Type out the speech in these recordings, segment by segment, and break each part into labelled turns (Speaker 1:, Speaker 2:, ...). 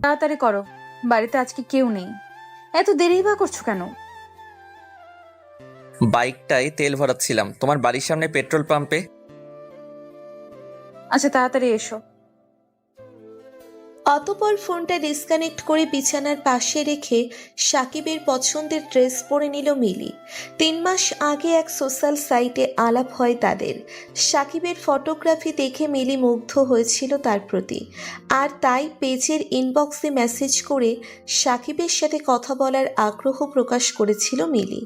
Speaker 1: তাড়াতাড়ি করো, বাড়িতে আজকে কেউ নেই। এত দেরি বা করছো কেন?
Speaker 2: বাইকটায় তেল ভরাচ্ছিলাম তোমার বাড়ির সামনে পেট্রোল পাম্পে।
Speaker 1: আচ্ছা তাড়াতাড়ি এসো।
Speaker 3: অতঃপর ফোনটা ডিসকানেক্ট করে বিছানার পাশে রেখে সাকিবের পছন্দের ড্রেস পরে নিল মিলি। 3 মাস আগে এক সোশ্যাল সাইটে আলাপ হয় তাদের। সাকিবের ফটোগ্রাফি দেখে মিলি মুগ্ধ হয়েছিল তার প্রতি, আর তাই পেজের ইনবক্সে মেসেজ করে সাকিবের সাথে কথা বলার আগ্রহ প্রকাশ করেছিল মিলি।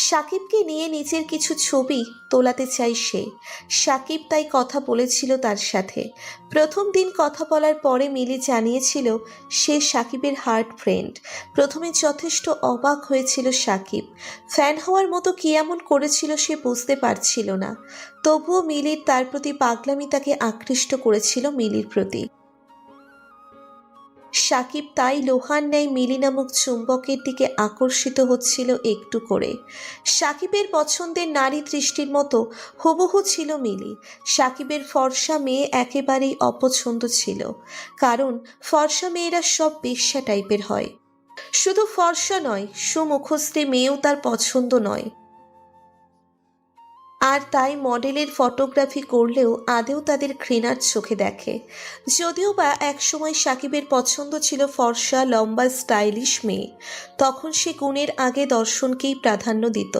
Speaker 3: সাকিবকে নিয়ে নিজের কিছু ছবি তোলাতে চাই সে। সাকিব তাই কথা বলেছিল তার সাথে। প্রথম দিন কথা বলার পরে মিলি জানিয়েছিল সে সাকিবের হার্ট ফ্রেন্ড। প্রথমে যথেষ্ট অবাক হয়েছিল সাকিব, ফ্যান হওয়ার মতো কি এমন করেছিল সে বুঝতে পারছিল না। তবুও মিলির তার প্রতি পাগলামি তাকে আকৃষ্ট করেছিল মিলির প্রতি। সাকিব তাই লোহার ন্যায় মিলি নামক চুম্বকের দিকে আকর্ষিত হচ্ছিল একটু করে। সাকিবের পছন্দের নারী দৃষ্টির মতো হুবহু ছিল মিলি। সাকিবের ফর্সা মেয়ে একেবারেই অপছন্দ ছিল, কারণ ফর্সা মেয়েরা সব বেশ্যা টাইপের হয়। শুধু ফর্সা নয়, সুমুখস্থী মেয়েও তার পছন্দ নয়। আর তাই মডেলের ফটোগ্রাফি করলেও আদেও তাদের ঘৃণার চোখে দেখে। যদিও বা একসময় সাকিবের পছন্দ ছিল ফর্সা লম্বা স্টাইলিশ মেয়ে, তখন সে গুণের আগে দর্শনকেই প্রাধান্য দিত।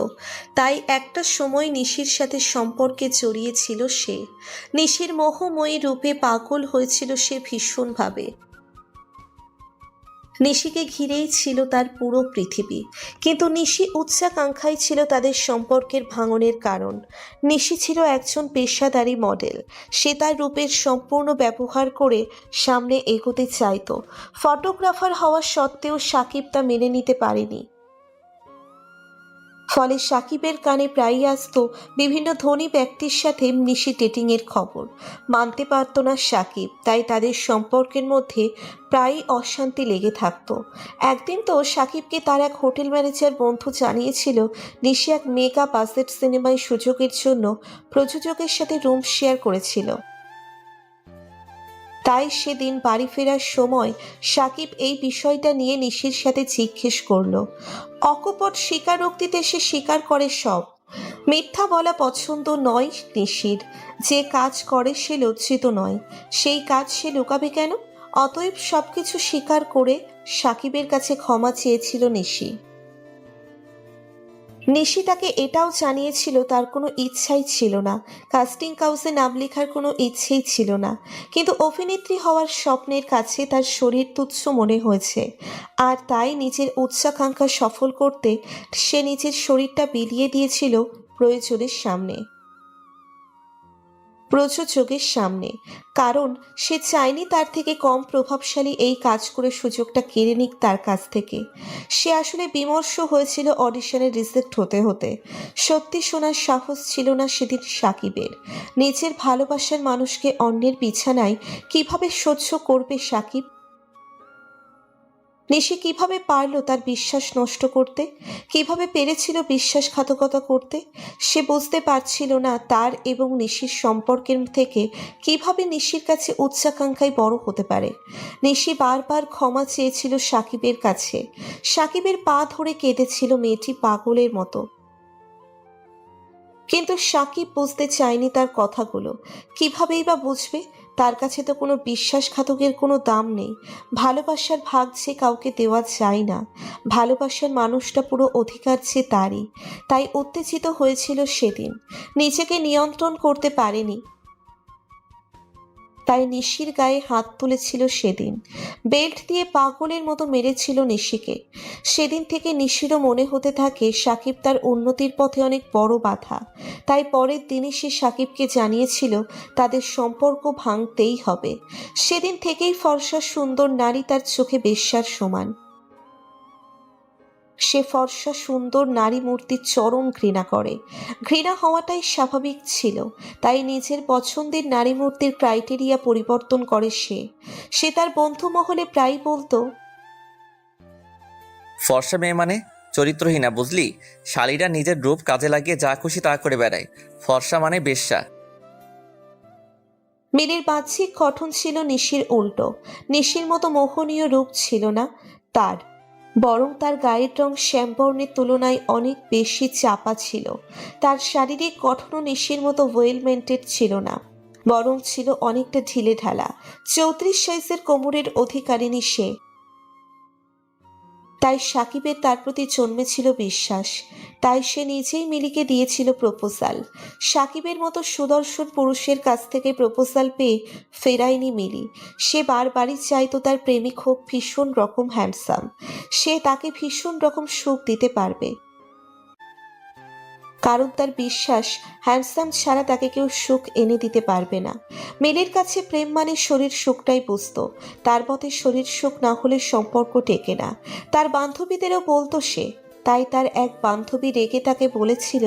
Speaker 3: তাই একটা সময় নিশির সাথে সম্পর্কে জড়িয়েছিল সে। নিশির মোহময়ী রূপে পাগল হয়েছিল সে ভীষণভাবে। নিশিকে ঘিরেই ছিল তার পুরো পৃথিবী, কিন্তু নিশি উচ্চাকাঙ্ক্ষাই ছিল তাদের সম্পর্কের ভাঙনের কারণ। নিশি ছিল একজন পেশাদারী মডেল। সে তার রূপের সম্পূর্ণ ব্যবহার করে সামনে এগোতে চাইতো। ফটোগ্রাফার হওয়া সত্ত্বেও সাকিব তা মেনে নিতে পারেনি। ফলে সাকিবের কানে প্রায়ই আসতো বিভিন্ন ধনী ব্যক্তির সাথে নিশি ডেটিংয়ের খবর। মানতে পারত না সাকিব, তাই তাদের সম্পর্কের মধ্যে প্রায়ই অশান্তি লেগে থাকতো। একদিন তো সাকিবকে তার এক হোটেল ম্যানেজার বন্ধু জানিয়েছিল নিশি এক মেগা বাজেট সিনেমায় সুযোগের জন্য প্রযোজকের সাথে রুম শেয়ার করেছিল। তাই সেদিন বাড়ি ফেরার সময় সাকিব এই বিষয়টা নিয়ে নিশির সাথে জিজ্ঞেস করলো। অকপট স্বীকারোক্তিতে সে স্বীকার করে সব। মিথ্যা বলা পছন্দ নয় নিশির। যে কাজ করে সে লজ্জিত নয়, সেই কাজ সে লুকাবে কেন? অতএব সবকিছু স্বীকার করে সাকিবের কাছে ক্ষমা চেয়েছিল নিশি। নিশি তাকে এটাও জানিয়েছিল তার কোনো ইচ্ছাই ছিল না, কাস্টিং কাউসে নাম লেখার কোনো ইচ্ছেই ছিল না, কিন্তু অভিনেত্রী হওয়ার স্বপ্নের কাছে তার শরীর তুচ্ছ মনে হয়েছে। আর তাই নিজের উচ্চাকাঙ্ক্ষা সফল করতে সে নিজের শরীরটা বিলিয়ে দিয়েছিল প্রয়োজনের সামনে, প্রযোজকের সামনে। কারণ সে চায়নি তার থেকে কম প্রভাবশালী এই কাজ করে সুযোগটা কেড়ে নিক তার কাছ থেকে। সে আসলে বিমর্ষ হয়েছিল অডিশনে রিজেক্ট হতে হতে। সত্যি শোনার সাহস ছিল না সেদিন সাকিবের। নিজের ভালোবাসার মানুষকে অন্যের বিছানায় কিভাবে সহ্য করবে সাকিব? নিশি কিভাবে পারলো তার বিশ্বাস নষ্ট করতে? কিভাবে পেরেছিল বিশ্বাসঘাতকতা করতে? সে বুঝতে পারছিল না তার এবং নিশির সম্পর্কের থেকে কিভাবে নিশির কাছে উচ্চাকাঙ্ক্ষায় বড় হতে পারে। নিশি বারবার ক্ষমা চেয়েছিল সাকিবের কাছে। সাকিবের পা ধরে কেঁদেছিল মেয়েটি পাগলের মতো। কিন্তু সাকিব বুঝতে চায়নি তার কথাগুলো। কিভাবেই বা বুঝবে? তার কাছে তো কোনো বিশ্বাসঘাতকের কোনো দাম নেই। ভালোবাসার ভাগ যে কাউকে দেওয়া যায় না। ভালোবাসার মানুষটা পুরো অধিকার যে তারই। তাই উত্তেজিত হয়েছিল সেদিন, নিজেকে নিয়ন্ত্রণ করতে পারেনি। তাই নিশির গায়ে হাত তুলেছিল সেদিন। বেল্ট দিয়ে পাগলের মতো মেরেছিল নিশিকে। সেদিন থেকে নিশিরও মনে হতে থাকে সাকিব তার উন্নতির পথে অনেক বড় বাধা। তাই পরের দিনই সে সাকিবকে জানিয়েছিল তাদের সম্পর্ক ভাঙতেই হবে। সেদিন থেকেই ফর্সা সুন্দর নারী তার চোখে বেশ্যার সমান। সে ফর্সা সুন্দর নারী মূর্তির চরম ঘৃণা করে। ঘৃণা হওয়াটাই স্বাভাবিক ছিল। তাই নিজের পছন্দের নারী মূর্তির ক্রাইটেরিয়া পরিবর্তন করে সে। সে তার বন্ধু মহলে প্রায় বলতো,
Speaker 2: ফর্সা মেয়ে মানে চরিত্রহীনা, বুঝলি? শালীরা নিজের রূপ কাজে লাগিয়ে যা খুশি তা করে বেড়ায়। ফর্সা মানে বেশ্যা।
Speaker 3: মিলির বাহ্যিক গঠন ছিল নিশির উল্টো। নিশির মতো মোহনীয় রূপ ছিল না তার, বরং তার গায়ের রং শ্যামবর্ণের তুলনায় অনেক বেশি চাপা ছিল। তার শারীরিক গঠনও নিশির মতো ওয়েল মেনটেন ছিল না, বরং ছিল অনেকটা ঢিলে ঢালা। 34 সাইজের কোমরের অধিকারিণী সে। তাই সাকিবের তার প্রতি জন্মেছিল বিশ্বাস। তাই সে নিজেই মিলিকে দিয়েছিল প্রপোজাল। সাকিবের মতো সুদর্শন পুরুষের কাছ থেকে প্রপোজাল পেয়ে ফেরায়নি মিলি। সে বারবারই চাইতো তার প্রেমিক হোক ভীষণ রকম হ্যান্ডসাম, সে তাকে ভীষণ রকম সুখ দিতে পারবে। কারণ তার বিশ্বাস হ্যান্ডসাম ছাড়া তাকে কেউ সুখ এনে দিতে পারবে না। মিলির কাছে প্রেম মানে শরীর সুখটাই বুঝতো। তার মতে শরীর সুখ না হলে সম্পর্ক টেকে না। তার বান্ধবীদেরও বলতো সে। তাই তার এক বান্ধবী রেগে তাকে বলেছিল,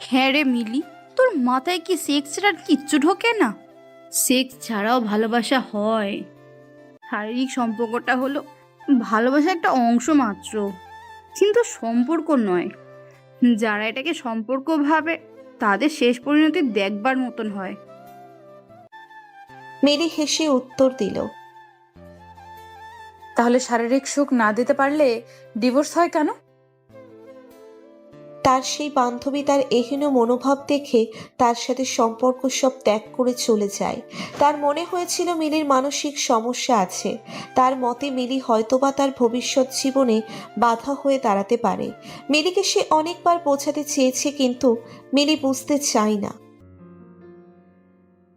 Speaker 4: হ্যাঁ রে মিলি, তোর মাথায় কি সেক্স ছাড়া আর কিচ্ছু ঢোকে না? সেক্স ছাড়াও ভালোবাসা হয়। শারীরিক সম্পর্কটা হলো ভালোবাসা একটা অংশ মাত্র, কিন্তু সম্পর্ক নয়। যারা এটাকে সম্পর্ক ভাবে তাদের শেষ পরিণতি দেখবার মতন হয়।
Speaker 3: মিলি হেসে উত্তর দিল,
Speaker 1: তাহলে শারীরিক সুখ না দিতে পারলে ডিভোর্স হয় কেন?
Speaker 3: তার সেই বান্ধবী তার এহেন মনোভাব দেখে তার সাথে সম্পর্ক সব ত্যাগ করে চলে যায়। তার মনে হয়েছিল মিলির মানসিক সমস্যা আছে। তার মতে মিলি হয়তোবা তার ভবিষ্যৎ জীবনে বাধা হয়ে দাঁড়াতে পারে। মিলিকে সে অনেকবার বোঝাতে চেয়েছে, কিন্তু মিলি বুঝতে চায় না।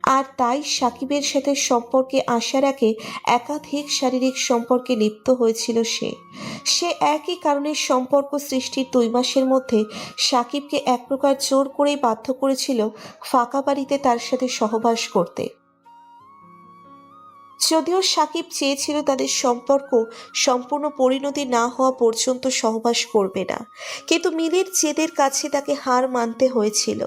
Speaker 3: আর তাই সাকিবের সাথে সম্পর্কে আসার আগে একাধিক শারীরিক সম্পর্কে লিপ্ত হয়েছিল সে। সে একই কারণে সম্পর্ক সৃষ্টির 2 মাসের মধ্যে সাকিবকে এক প্রকার জোর করেই বাধ্য করেছিল ফাঁকা বাড়িতে তার সাথে সহবাস করতে। যদিও সাকিব চেয়েছিল তাদের সম্পর্ক সম্পূর্ণ পরিণতি না হওয়া পর্যন্ত সহবাস করবে না, কিন্তু মিলির জেদের কাছে তাকে হার মানতে হয়েছিল।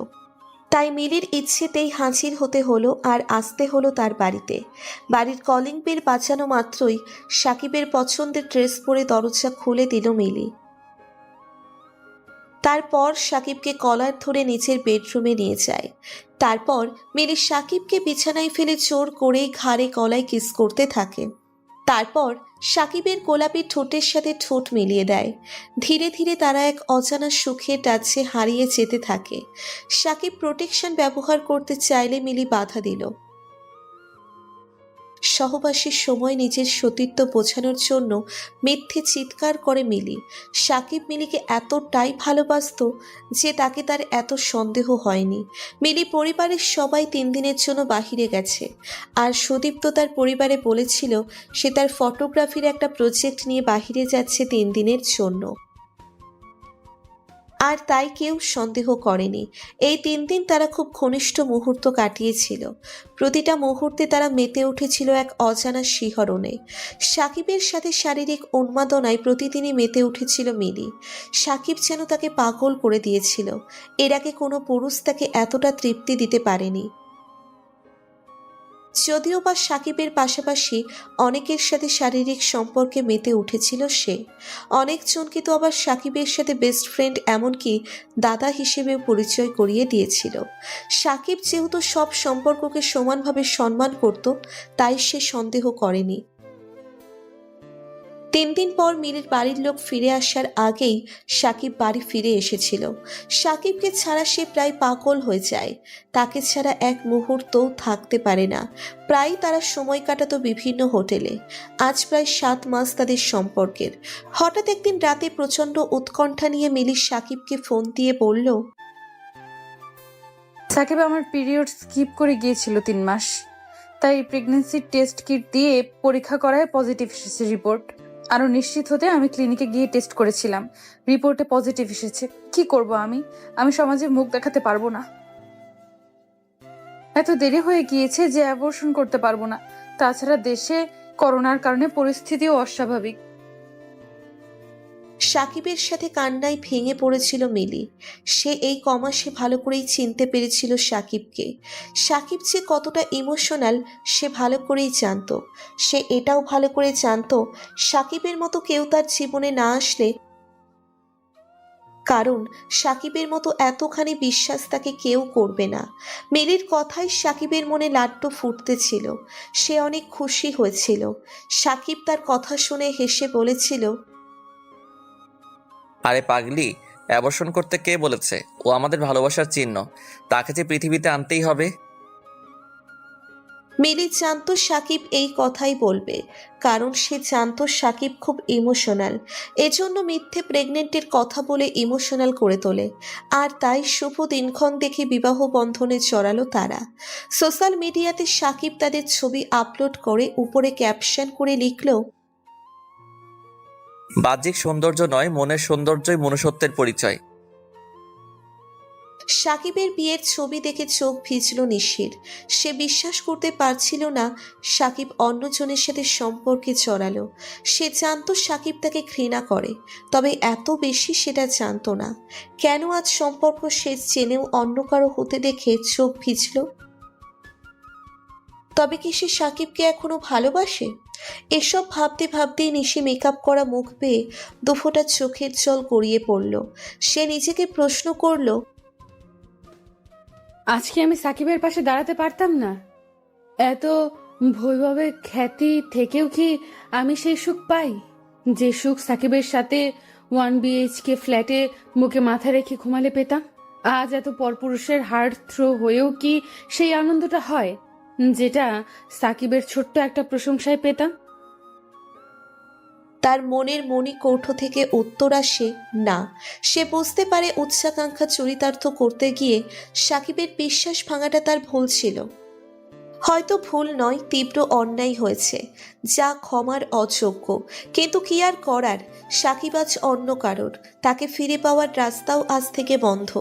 Speaker 3: তাই মিলির ইচ্ছেতেই হাজির হতে হলো আর আসতে হলো তার বাড়িতে। বাড়ির কলিং বেল বাজানো মাত্রই সাকিবের পছন্দের ড্রেস পরে দরজা খুলে দিল মিলি। তারপর সাকিবকে কলার ধরে নিচের বেডরুমে নিয়ে যায়। তারপর মিলি সাকিবকে বিছানায় ফেলে জোর করেই ঘাড়ে গলায় কিস করতে থাকে। তারপর সাকিবের গোলাপি ঠোঁটের সাথে ঠোঁট মিলিয়ে দেয়। ধীরে ধীরে তারা এক অজানা সুখের টাচে হারিয়ে যেতে থাকে। সাকিব প্রোটেকশন ব্যবহার করতে চাইলে মিলি বাধা দিল। সহবাসের সময় নিজের সতীত্ব বোঝানোর জন্য মিথ্যে চিৎকার করে মিলি। সাকিব মিলিকে এতটাই ভালোবাসতো যে তাকে তার এত সন্দেহ হয়নি। মিলি পরিবারের সবাই 3 দিনের জন্য বাহিরে গেছে, আর সুদীপ্ত তার পরিবারে বলেছিল সে তার ফটোগ্রাফির একটা প্রজেক্ট নিয়ে বাহিরে যাচ্ছে 3 দিনের জন্য। আর তাই কেউ সন্দেহ করেনি। এই 3 দিন তারা খুব ঘনিষ্ঠ মুহূর্ত কাটিয়েছিল। প্রতিটা মুহূর্তে তারা মেতে উঠেছিল এক অজানা শিহরণে। সাকিবের সাথে শারীরিক উন্মাদনায় প্রতিদিনই মেতে উঠেছিল মিলি। সাকিব যেন তাকে পাগল করে দিয়েছিল। এর আগে কোনো পুরুষ তাকে এতটা তৃপ্তি দিতে পারেনি। যদিও বা সাকিবের পাশাপাশি অনেকের সাথে শারীরিক সম্পর্কে মেতে উঠেছিল সে। অনেকজনকে তো আবার সাকিবের সাথে বেস্ট ফ্রেন্ড, এমনকি দাদা হিসেবেও পরিচয় করিয়ে দিয়েছিল। সাকিব যেহেতু সব সম্পর্ককে সমানভাবে সম্মান করত, তাই সে সন্দেহ করেনি। 3 দিন পর মিলির বাড়ির লোক ফিরে আসার আগেই সাকিব বাড়ি ফিরে এসেছিল। সাকিবকে ছাড়া সে প্রায় পাগল হয়ে যায়। তাকে ছাড়া এক মুহূর্তও থাকতে পারে না। প্রায় তারা সময় কাটাতো বিভিন্ন হোটেলে। আজ প্রায় 7 মাস তাদের সম্পর্কের। হঠাৎ একদিন রাতে প্রচণ্ড উৎকণ্ঠা নিয়ে মিলি সাকিবকে ফোন দিয়ে বলল,
Speaker 1: সাকিব, আমার পিরিয়ড স্কিপ করে গিয়েছিল 3 মাস, তাই প্রেগন্যান্সি টেস্ট কিট দিয়ে পরীক্ষা করায় পজিটিভ এসেছে রিপোর্ট। আরো নিশ্চিত হতে আমি ক্লিনিকে গিয়ে টেস্ট করেছিলাম, রিপোর্টে পজিটিভ এসেছে। কি করব আমি সমাজে মুখ দেখাতে পারবো না। এত দেরি হয়ে গিয়েছে যে অ্যাবর্শন করতে পারবো না। তাছাড়া দেশে করোনার কারণে পরিস্থিতিও অস্বাভাবিক।
Speaker 3: সাকিবের সাথে কান্নায় ভেঙে পড়েছিল মিলি। সে এই কমাসে ভালো করেই চিনতে পেরেছিল সাকিবকে। সাকিব যে কতটা ইমোশনাল সে ভালো করেই জানতো। সে এটাও ভালো করে জানতো সাকিবের মতো কেউ তার জীবনে না আসলে কারণ সাকিবের মতো এতখানি বিশ্বাস তাকে কেউ করবে না। মিলির কথায় সাকিবের মনে লাড্ডু ফুটতেছিল। সে অনেক খুশি হয়েছিল। সাকিব তার কথা শুনে হেসে বলেছিল,
Speaker 2: আরে পাগলি, অ্যাবর্শন করতে কে বলেছে? ও আমাদের ভালোবাসার চিহ্ন, তাকে যে পৃথিবীতে আনতেই হবে।
Speaker 3: মিলি জানতো সাকিব এই কথাই বলবে, কারণ সে জানতো সাকিব খুব ইমোশনাল। এজন্য মিথ্যে প্রেগনেন্টের কথা বলে ইমোশনাল করে তোলে। আর তাই শুভ দিনক্ষণ দেখে বিবাহ বন্ধনে জড়ালো তারা। সোশ্যাল মিডিয়াতে সাকিব তাদের ছবি আপলোড করে উপরে ক্যাপশন করে লিখল,
Speaker 2: বাহ্যিক সৌন্দর্য নয়, মনের সৌন্দর্যই মনুষ্যত্বের পরিচয়।
Speaker 3: সাকিবের বিয়ের ছবি দেখে চোখ ভিজল নিশির। সে বিশ্বাস করতে পারছিল না সাকিব অন্যজনের সাথে সম্পর্কে জড়ালো। সে জানতো সাকিব তাকে ঘৃণা করে, তবে এত বেশি সেটা জানতো না। কেন আজ সম্পর্ক সে জেনেও অন্য কারো হতে দেখে চোখ ভিজল? তবে কি সে সাকিবকে এখনো ভালোবাসে? এসব ভাবতে ভাবতেই নিশি মেকআপ করা মুখ পেয়ে দুফোঁটা চোখের জল গড়িয়ে পড়ল। সে নিজেকে প্রশ্ন করল,
Speaker 1: আজকে আমি সাকিবের পাশে দাঁড়াতে পারতাম না? এত বৈভবের খ্যাতি থেকেও কি আমি সেই সুখ পাই, যে সুখ সাকিবের সাথে 1 BHK ফ্ল্যাটে মুখে মাথা রেখে ঘুমালে পেতাম? আজ এত পরপুরুষের হার্ট থ্রো হয়েও কি সেই আনন্দটা হয় যেটা সাকিবের ছোট্ট একটা প্রশংসায় পেতাম?
Speaker 3: তার মনের মণিকৌঠো থেকে উত্তর আসে না। সে বুঝতে পারে উচ্চাকাঙ্ক্ষা চরিতার্থ করতে গিয়ে সাকিবের বিশ্বাস ভাঙাটা তার ভুল ছিল। হয়তো ভুল নয়, তীব্র অন্যায় হয়েছে, যা ক্ষমার অযোগ্য। কিন্তু কি আর করার, সাকিব আজ অন্য কারোর। তাকে ফিরে পাওয়ার রাস্তাও আজ থেকে বন্ধ।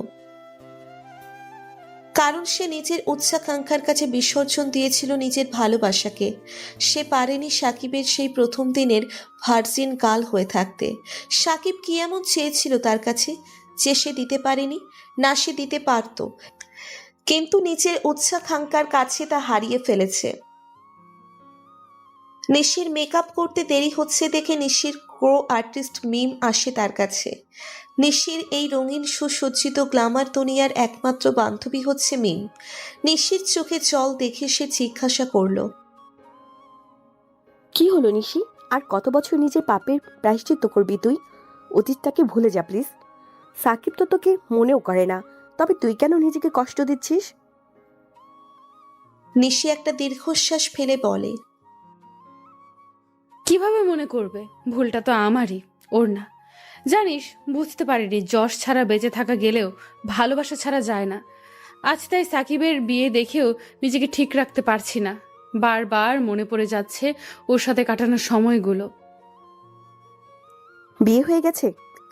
Speaker 3: কারণ সে নিজের উচ্চাকাঙ্ক্ষার কাছে বিসর্জন দিয়েছিল নিজের ভালোবাসাকে। সে পারেনি সাকিবের সেই প্রথম দিনের ভার্জিন গার্ল হয়ে থাকতে। সাকিব কি এমন চেয়েছিল তার কাছে যে সে দিতে পারেনি? না, সে দিতে পারত, কিন্তু নিজের উচ্চাকাঙ্ক্ষার কাছে তা হারিয়ে ফেলেছে। নিশির মেকআপ করতে দেরি হচ্ছে দেখে নিশির ক্রো আর্টিস্ট মিম আসে তার কাছে। নিশির এই রঙিন সুসজ্জিত গ্ল্যামার দুনিয়ার একমাত্র বান্ধবী হচ্ছে মিম। নিশির চোখে জল দেখে সে জিজ্ঞাসা করল,
Speaker 5: কি হলো নিশি? আর কত বছর নিজের পাপের প্রায়শ্চিত্ত করবি তুই? অতীতটাকে ভুলে যা প্লিজ। সাকিব তো তোকে মনেও করে না, তবে তুই কেন নিজেকে কষ্ট দিচ্ছিস?
Speaker 3: নিশি একটা দীর্ঘশ্বাস ফেলে বলে,
Speaker 1: কিভাবে মনে করবে? ভুলটা তো আমারই, ওর না। জানিস, বুঝতে পারিনি যশ ছাড়া বেঁচে থাকা গেলেও ভালোবাসা ছাড়া যায় না। আজ তাই সাকিবের বিয়ে দেখেও নিজেকে ঠিক রাখতে পারছি না। বারবার মনে পড়ে যাচ্ছে ওর সাথে কাটানো সময়গুলো।
Speaker 5: বিয়ে হয়ে গেছে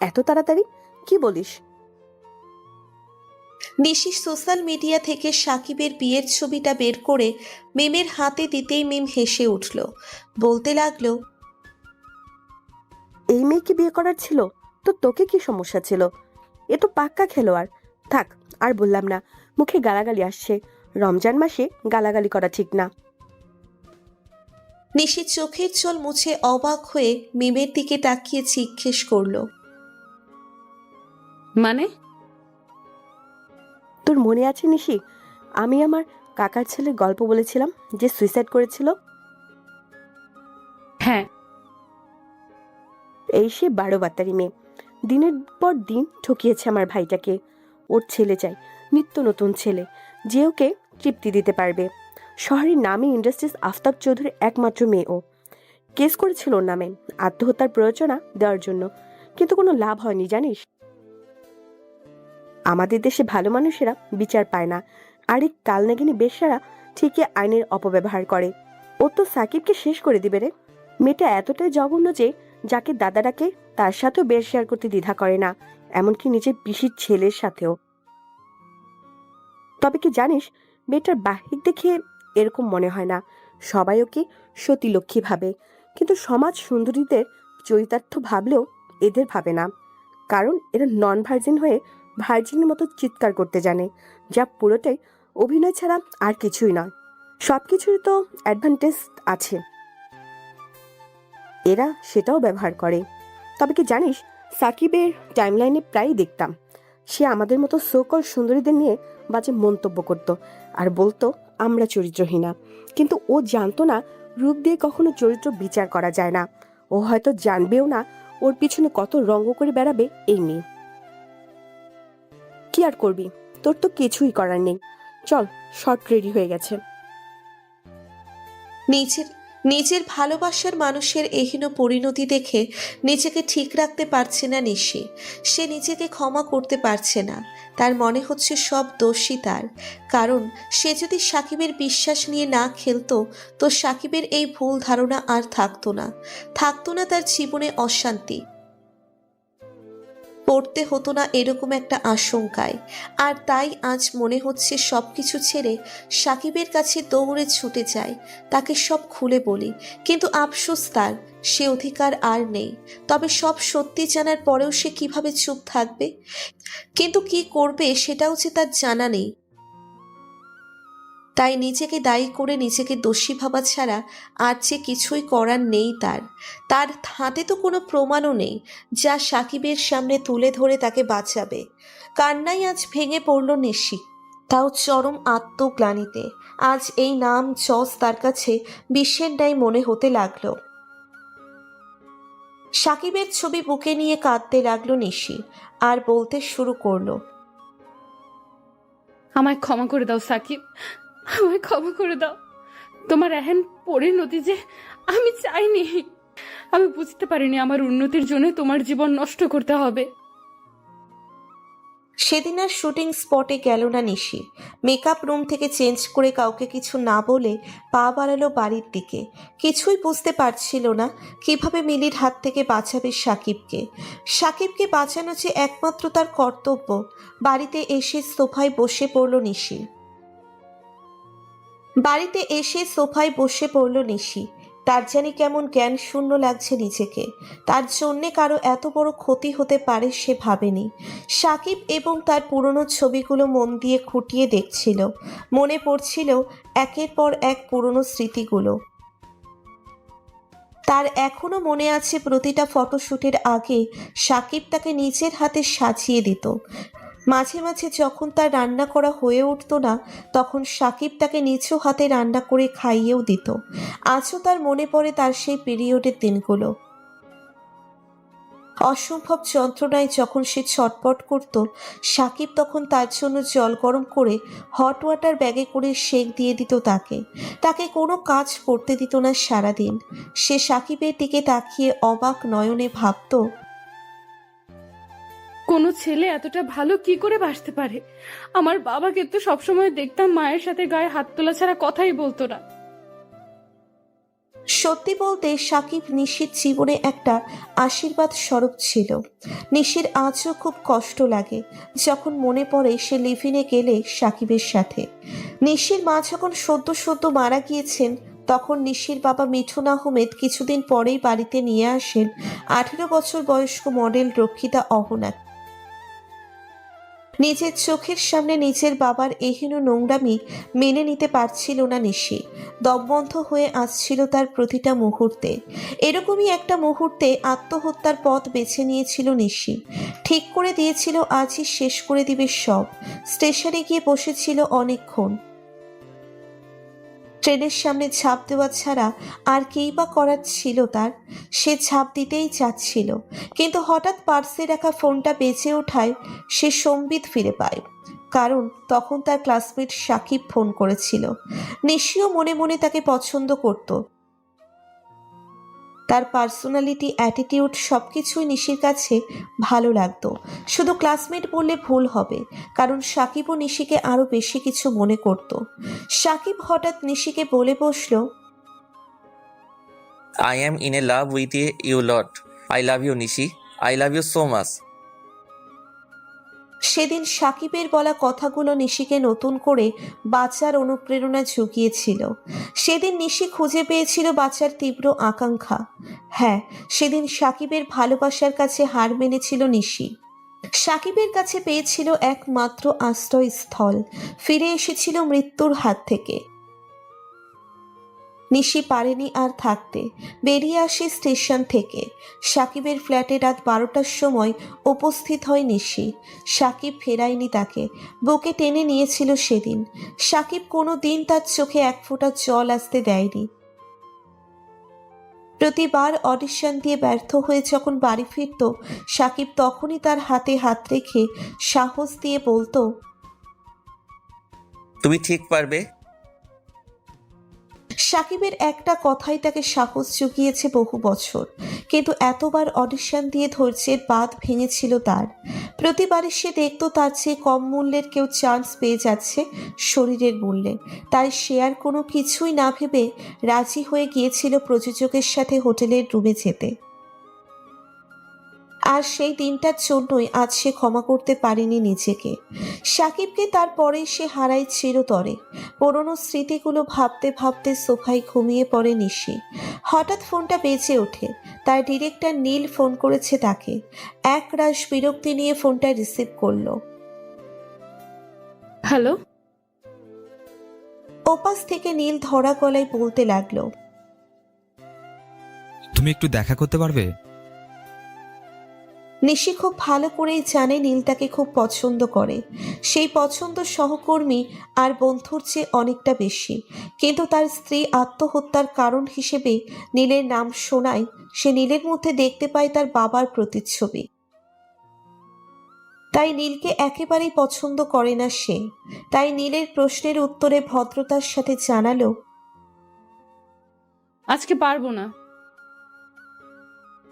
Speaker 5: এত তাড়াতাড়ি? কি বলিস?
Speaker 3: নিশি সোশ্যাল মিডিয়া থেকে সাকিবের বিয়ের ছবিটা বের করে মিমের হাতে দিতেই মিম হেসে উঠল। বলতে লাগলো,
Speaker 5: এই মেয়েকে বিয়ে করার ছিল তো তোকে কি সমস্যা ছিল? এ তো পাক্কা খেলোয়াড়। থাক, আর বললাম না, মুখে গালাগালি আসছে। রমজান মাসে গালাগালি করা ঠিক না।
Speaker 3: নিশি চোখের জল মুছে অবাক হয়ে মিমের দিকে তাকিয়ে জিজ্ঞেস করলো,
Speaker 1: মানে?
Speaker 5: তোর মনে আছে নিশি, আমি আমার কাকার ছেলের গল্প বলেছিলাম যে সুইসাইড করেছিল?
Speaker 1: হ্যাঁ।
Speaker 5: এই সে 12 বাত্তারি মেয়ে। দিনের পর দিন ঠকিয়েছে আমার ভাইটাকে। ওর ছেলে চাই, নিত্য নতুন ছেলে, যে ওকে তৃপ্তি দিতে পারবে। শহরের নামী ইন্ডাস্ট্রিজ আফতাব চৌধুরীর একমাত্র মেয়ে ও। কেস করেছিল ওর নামে আত্মহত্যার প্ররোচনা দেওয়ার জন্য, কিন্তু কোনো লাভ হয়নি জানিস। আমাদের দেশে ভালো মানুষেরা বিচার পায় না, আর এই কালনাগিনী বেশ্যারা ঠিকই আইনের অপব্যবহার করে। ও তো সাকিবকে শেষ করে দিবে রে। মেয়েটা এতটাই জঘন্য যে যাকে দাদা ডাকে তার সাথেও বের শেয়ার করতে দ্বিধা করে না, এমনকি নিজের পিসির ছেলের সাথেও। তবে কি জানিস, মেয়েটার বাহির দেখে এরকম মনে হয় না। সবাই ওকে সতী লক্ষ্মী ভাবে, কিন্তু সমাজ সুন্দরীদের চরিতার্থ ভাবলেও এদের ভাবে না। কারণ এরা নন ভার্জিন হয়ে ভার্জিনের মতো চিৎকার করতে জানে, যা পুরোটাই অভিনয় ছাড়া আর কিছুই নয়। সব কিছুরই তো অ্যাডভান্টেজ আছে, এরা সেটাও ব্যবহার করে। তবে কি জানিস, সাকিবের টাইমলাইনে প্রায়ই দেখতাম সে আমাদের মতো সোকল সুন্দরীদের নিয়ে বাজে মন্তব্য করত আর বলতো আমরা চরিত্রহীনা। কিন্তু ও জানতো না রূপ দিয়ে কখনো চরিত্র বিচার করা যায় না। ও হয়তো জানবেও না ওর পিছনে কত রঙ্গ করে বেড়াবে এই মেয়ে। কি আর করবি, তোর তো কিছুই করার নেই। চল, শর্ট রেডি হয়ে গেছে।
Speaker 3: নিজের নিজের ভালোবাসার মানুষের এহেন পরিণতি দেখে নিজেকে ঠিক রাখতে পারছে না নিশি। সে নিজেকে ক্ষমা করতে পারছে না। তার মনে হচ্ছে সব দোষী তার। কারণ সে যদি সাকিবের বিশ্বাস নিয়ে না খেলতো তো সাকিবের এই ভুল ধারণা আর থাকতো না। থাকতো না তার জীবনে অশান্তি, পড়তে হতো না এরকম একটা আশঙ্কায়। আর তাই আজ মনে হচ্ছে সব কিছু ছেড়ে সাকিবের কাছে দৌড়ে ছুটে যায়, তাকে সব খুলে বলি। কিন্তু আফসোস তার, সে অধিকার আর নেই। তবে সব সত্যি জানার পরেও সে কিভাবে চুপ থাকবে? কিন্তু কি করবে সেটাও যে তার জানা নেই। তাই নিজেকে দায়ী করে নিজেকে দোষী ভাবা ছাড়া আর যে কিছুই করার নেই তার। তার হাতে তো কোনো প্রমাণও নেই যা সাকিবের সামনে তুলে ধরে তাকে বাঁচাবে। কান্নাই আজ ভেঙে পড়ল নিশি, তাও চরম আত্মগ্লানিতে। আজ এই নাম যশ তার কাছে বিশ্বের ন্যায় মনে হতে লাগলো। সাকিবের ছবি বুকে নিয়ে কাঁদতে লাগলো নিশি, আর বলতে শুরু করলো,
Speaker 1: আমায় ক্ষমা করে দাও সাকিব, আমায় ক্ষমা করে দাও। তোমার এহেন পরিণতি যে আমি চাইনি। আমি বুঝতে পারিনি আমার উন্নতির জন্য তোমার জীবন নষ্ট করতে হবে।
Speaker 3: সেদিন আর শুটিং স্পটে গেল না নিশি। মেকআপ রুম থেকে চেঞ্জ করে কাউকে কিছু না বলে পা বাড়ালো বাড়ির দিকে। কিছুই বুঝতে পারছিল না কিভাবে মিলির হাত থেকে বাঁচাবে সাকিবকে। সাকিবকে বাঁচানো যে একমাত্র তার কর্তব্য। বাড়িতে এসে সোফায় বসে পড়ল নিশি। তার জানি কেমন জ্ঞান শূন্য লাগছে নিজেকে। তার জন্যে কারো এত বড় ক্ষতি হতে পারে সে ভাবেনি। সাকিব এবং তার পুরনো ছবিগুলো মন দিয়ে খুঁটিয়ে দেখছিল। মনে পড়ছিল একের পর এক পুরনো স্মৃতিগুলো। তার এখনো মনে আছে প্রতিটা ফটোশ্যুটের আগে সাকিব তাকে নিজের হাতে সাজিয়ে দিত। মাঝে মাঝে যখন তার রান্না করা হয়ে উঠতো না তখন সাকিব তাকে নিজ হাতে রান্না করে খাইয়েও দিত। আজও তার মনে পড়ে তার সেই পিরিয়ডের দিনগুলো। অসম্ভব যন্ত্রণায় যখন সে ছটপট করত, সাকিব তখন তার জন্য জল গরম করে হট ওয়াটার ব্যাগে করে সেক দিয়ে দিত তাকে। তাকে কোনো কাজ করতে দিত না সারাদিন। সে সাকিবের দিকে তাকিয়ে অবাক নয়নে ভাবত,
Speaker 1: কোনো ছেলে এতটা ভালো কি করে বাসতে পারে? আমার বাবাকে তো সবসময় দেখতাম মায়ের সাথে গায়ে হাত তোলা ছাড়া কথাই বলতো না।
Speaker 3: সত্যি বলতে সাকিব নিশির জীবনে একটা আশীর্বাদ স্বরূপ ছিল। নিশির আজও খুব কষ্ট লাগে যখন মনে পড়ে সে লিভিনে গেলে সাকিবের সাথে। নিশির মা যখন সদ্য সদ্য মারা গিয়েছেন তখন নিশির বাবা মিঠুন আহমেদ কিছুদিন পরেই বাড়িতে নিয়ে আসেন 18 বছর বয়স্ক মডেল রক্ষিতা অহনা। নিজের চোখের সামনে নিজের বাবার এহেন নোংরামি মেনে নিতে পারছিল না নিশি। দমবন্ধ হয়ে আসছিল তার প্রতিটা মুহূর্তে। এরকমই একটা মুহূর্তে আত্মহত্যার পথ বেছে নিয়েছিল নিশি। ঠিক করে দিয়েছিল আজই শেষ করে দিবে সব। স্টেশনে গিয়ে বসেছিল অনেকক্ষণ। ট্রেনের সামনে ঝাঁপ দেওয়া ছাড়া আর কেই বা করার ছিল তার। সে ঝাঁপ দিতেই যাচ্ছিল, কিন্তু হঠাৎ পার্সে রাখা ফোনটা বেজে ওঠায় সে সম্বিত ফিরে পায়। কারণ তখন তার ক্লাসমেট সাকিব ফোন করেছিল। নিশিও মনে মনে তাকে পছন্দ করত। তার পার্সোনালিটি, অ্যাটিটিউড সবকিছুই নিশির কাছে ভালো লাগতো। শুধু ক্লাসমেট বললে ভুল হবে, কারণ সাকিবও নিশিকে আরো বেশি কিছু মনে করত। সাকিব হঠাৎ নিশিকে বলে বসল,
Speaker 2: I am in a love with you lot. I love you, Nishi. I love you so much.
Speaker 3: সেদিন সাকিবের বলা কথাগুলো নিশিকে নতুন করে বাঁচার অনুপ্রেরণা জুগিয়েছিল। সেদিন নিশি খুঁজে পেয়েছিল বাঁচার তীব্র আকাঙ্ক্ষা। হ্যাঁ, সেদিন সাকিবের ভালোবাসার কাছে হার মেনেছিল নিশি। সাকিবের কাছে পেয়েছিল একমাত্র আশ্রয়স্থল। ফিরে এসেছিল মৃত্যুর হাত থেকে। নিশি পারেনি আর থাকতে, বেরিয়ে আসে স্টেশন থেকে। সাকিবের ফ্ল্যাটে রাত 12টার সময় উপস্থিত হয় নিশি। সাকিব ফেরায়নি তাকে, বুকে টেনে নিয়েছিল সেদিন। সাকিব কোনো দিন তার চোখে এক ফোঁটা জল আসতে দেয়নি। প্রতিবার অডিশন দিয়ে ব্যর্থ হয়ে যখন বাড়ি ফিরত, সাকিব তখনই তার হাতে হাত রেখে সাহস দিয়ে বলতো,
Speaker 2: তুমি ঠিক পারবে।
Speaker 3: সাকিবের একটা কথাই তাকে সাহস জুগিয়েছে বহু বছর, কিন্তু এতবার অডিশন দিয়ে ধৈর্যের বাঁধ ভেঙেছিল তার। প্রতিবারই সে দেখতো তার চেয়ে কম মূল্যের কেউ চান্স পেয়ে যাচ্ছে শরীরের মূল্যে। তাই সে আর কোনো কিছুই না ভেবে রাজি হয়ে গিয়েছিল প্রযোজকের সাথে হোটেলের রুমে যেতে। আর সেই দিনটার জন্যই আজ সে ক্ষমা করতে পারেনি নিজেকে। সাকিবকে তারপরেই সে হারায় চিরতরে। পুরনো স্মৃতিগুলো ভাবতে ভাবতে সোফায় ঘুমিয়ে পড়ে নিশি। হঠাৎ ফোনটা বেজে ওঠে। তার ডিরেক্টর নীল ফোন করেছে তাকে। এক রাশ বিরক্তি নিয়ে ফোনটা রিসিভ করলো।
Speaker 1: হ্যালো।
Speaker 3: ওপাশ থেকে নীল ধরা গলায় বলতে লাগলো,
Speaker 6: তুমি একটু দেখা করতে পারবে?
Speaker 3: নিশি খুব ভালো করেই জানে নীল তাকে খুব পছন্দ করে। সেই পছন্দ সহকর্মী আর বন্ধুর চেয়ে অনেকটা বেশি। কিন্তু তার স্ত্রী আত্মহত্যার কারণ হিসেবে নীলের নাম শোনায় সে নীলের মধ্যে দেখতে পায় তার বাবার প্রতিচ্ছবি। তাই নীলকে একেবারেই পছন্দ করে না সে। তাই নীলের প্রশ্নের উত্তরে ভদ্রতার সাথে জানালো,
Speaker 1: আজকে পারবো না।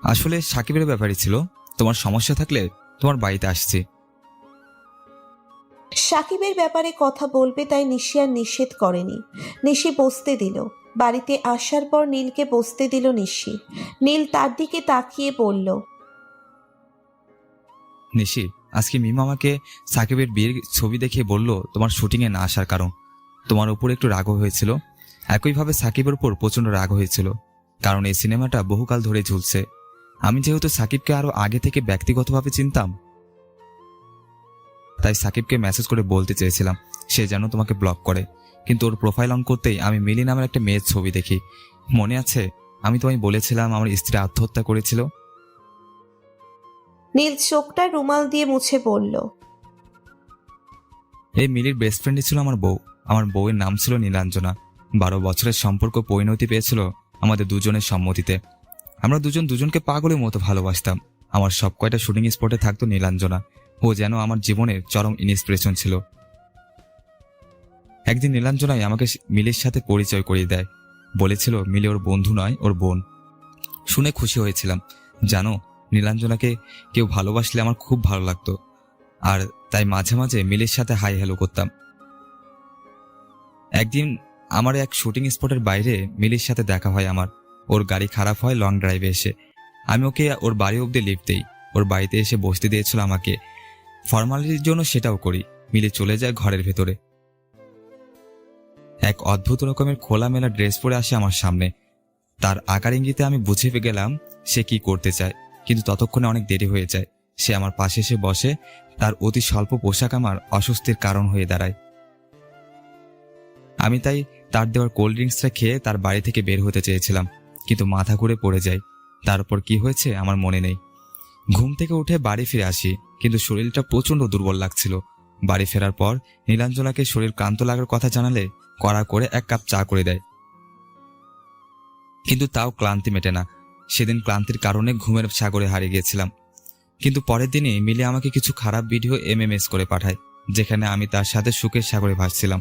Speaker 6: আসলে সাকিবের ব্যাপারই ছিল, তোমার সমস্যা থাকলে তোমার বাড়িতে আসছি।
Speaker 3: সাকিবের ব্যাপারে কথা বলবে তাই নিশি আর নিষেধ করেনি। নিশি বসতে দিল। বাড়িতে আসার পর নীলকে বসতে দিল নিশি। নীল তার দিকে তাকিয়ে বলল,
Speaker 6: নিশি, আজকে মিম আমাকে সাকিবের বিয়ের ছবি দেখে বলল তোমার শুটিংয়ে না আসার কারণ তোমার উপর একটু রাগ হয়েছিল। একইভাবে সাকিবের উপর প্রচন্ড রাগ হয়েছিল, কারণ এই সিনেমাটা বহুকাল ধরে ঝুলছে। আমি যেহেতু সাকিবকে আরো আগে থেকে ব্যক্তিগতভাবে চিনতাম, তাই সাকিবকে মেসেজ করে বলতে চেয়েছিলাম সে যেন তোমাকে ব্লক করে। কিন্তু ওর প্রোফাইল অন করতেই আমি মিলি নামের একটা মেয়ের ছবি দেখি। মনে আছে আমি তোমায় বলেছিলাম আমার স্ত্রী আত্মহত্যা করেছিল?
Speaker 3: নীল চোখটা রুমাল দিয়ে মুছে বলল,
Speaker 6: এই মিলির বেস্ট ফ্রেন্ডই ছিল আমার বউ। আমার বউয়ের নাম ছিল নীলাঞ্জনা। 12 বছরের সম্পর্ক পরিণতি পেয়েছিল আমাদের দুজনের সম্মতিতে। আমরা দুজন দুজনকে পাগলের মতো ভালোবাসতাম। আমার সব কয়টা শুটিং স্পটে থাকতো নীলাঞ্জনা। ও যেন আমার জীবনের চরম ইন্সপিরেশন ছিল। একদিন নীলাঞ্জনাই আমাকে মিলির সাথে পরিচয় করিয়ে দেয়। বলেছিল মিলি ওর বন্ধু নয়, ওর বোন। শুনে খুশি হয়েছিলাম। জানো, নীলাঞ্জনাকে কেউ ভালোবাসলে আমার খুব ভালো লাগতো, আর তাই মাঝে মাঝে মিলির সাথে হাই হ্যালো করতাম। একদিন আমার এক শুটিং স্পটের বাইরে মিলির সাথে দেখা হয় আমার। ওর গাড়ি খারাপ হয় লং ড্রাইভে এসে। আমি ওকে ওর বাড়ি অব্দি লিফট দেই। ওর বাড়িতে এসে বসতে দিয়েছিল আমাকে। ফর্মালিটির জন্য সেটাও করি। মিলি চলে যায় ঘরের ভেতরে। এক অদ্ভুত রকমের খোলামেলা ড্রেস পরে আসে আমার সামনে। তার আকার ইঙ্গিতে আমি বুঝে গেলাম সে কি করতে চায়, কিন্তু ততক্ষণে অনেক দেরি হয়ে যায়। সে আমার পাশে এসে বসে। তার অতি স্বল্প পোশাক আমার অস্বস্তির কারণ হয়ে দাঁড়ায়। আমি তাই তার দেওয়ার কোল্ড ড্রিঙ্কসটা খেয়ে তার বাড়ি থেকে বের হতে চেয়েছিলাম, কিন্তু মাথা ঘুরে পড়ে যাই। তারপর কি হয়েছে আমার মনে নেই। ঘুম থেকে উঠে বাড়ি ফিরে আসি, কিন্তু শরীরটা প্রচন্ড দুর্বল লাগছিল। বাড়ি ফেরার পর নীলাঞ্জনাকে শরীর ক্লান্ত লাগার কথা জানালে কড়া করে 1 কাপ চা করে দেয়, কিন্তু তাও ক্লান্তি মেটে না। সেদিন ক্লান্তির কারণে ঘুমের সাগরে হারিয়ে গিয়েছিলাম। কিন্তু পরের দিনই মিলে আমাকে কিছু খারাপ ভিডিও MMS করে পাঠায়, যেখানে আমি তার সাথে সুখের সাগরে ভাসছিলাম।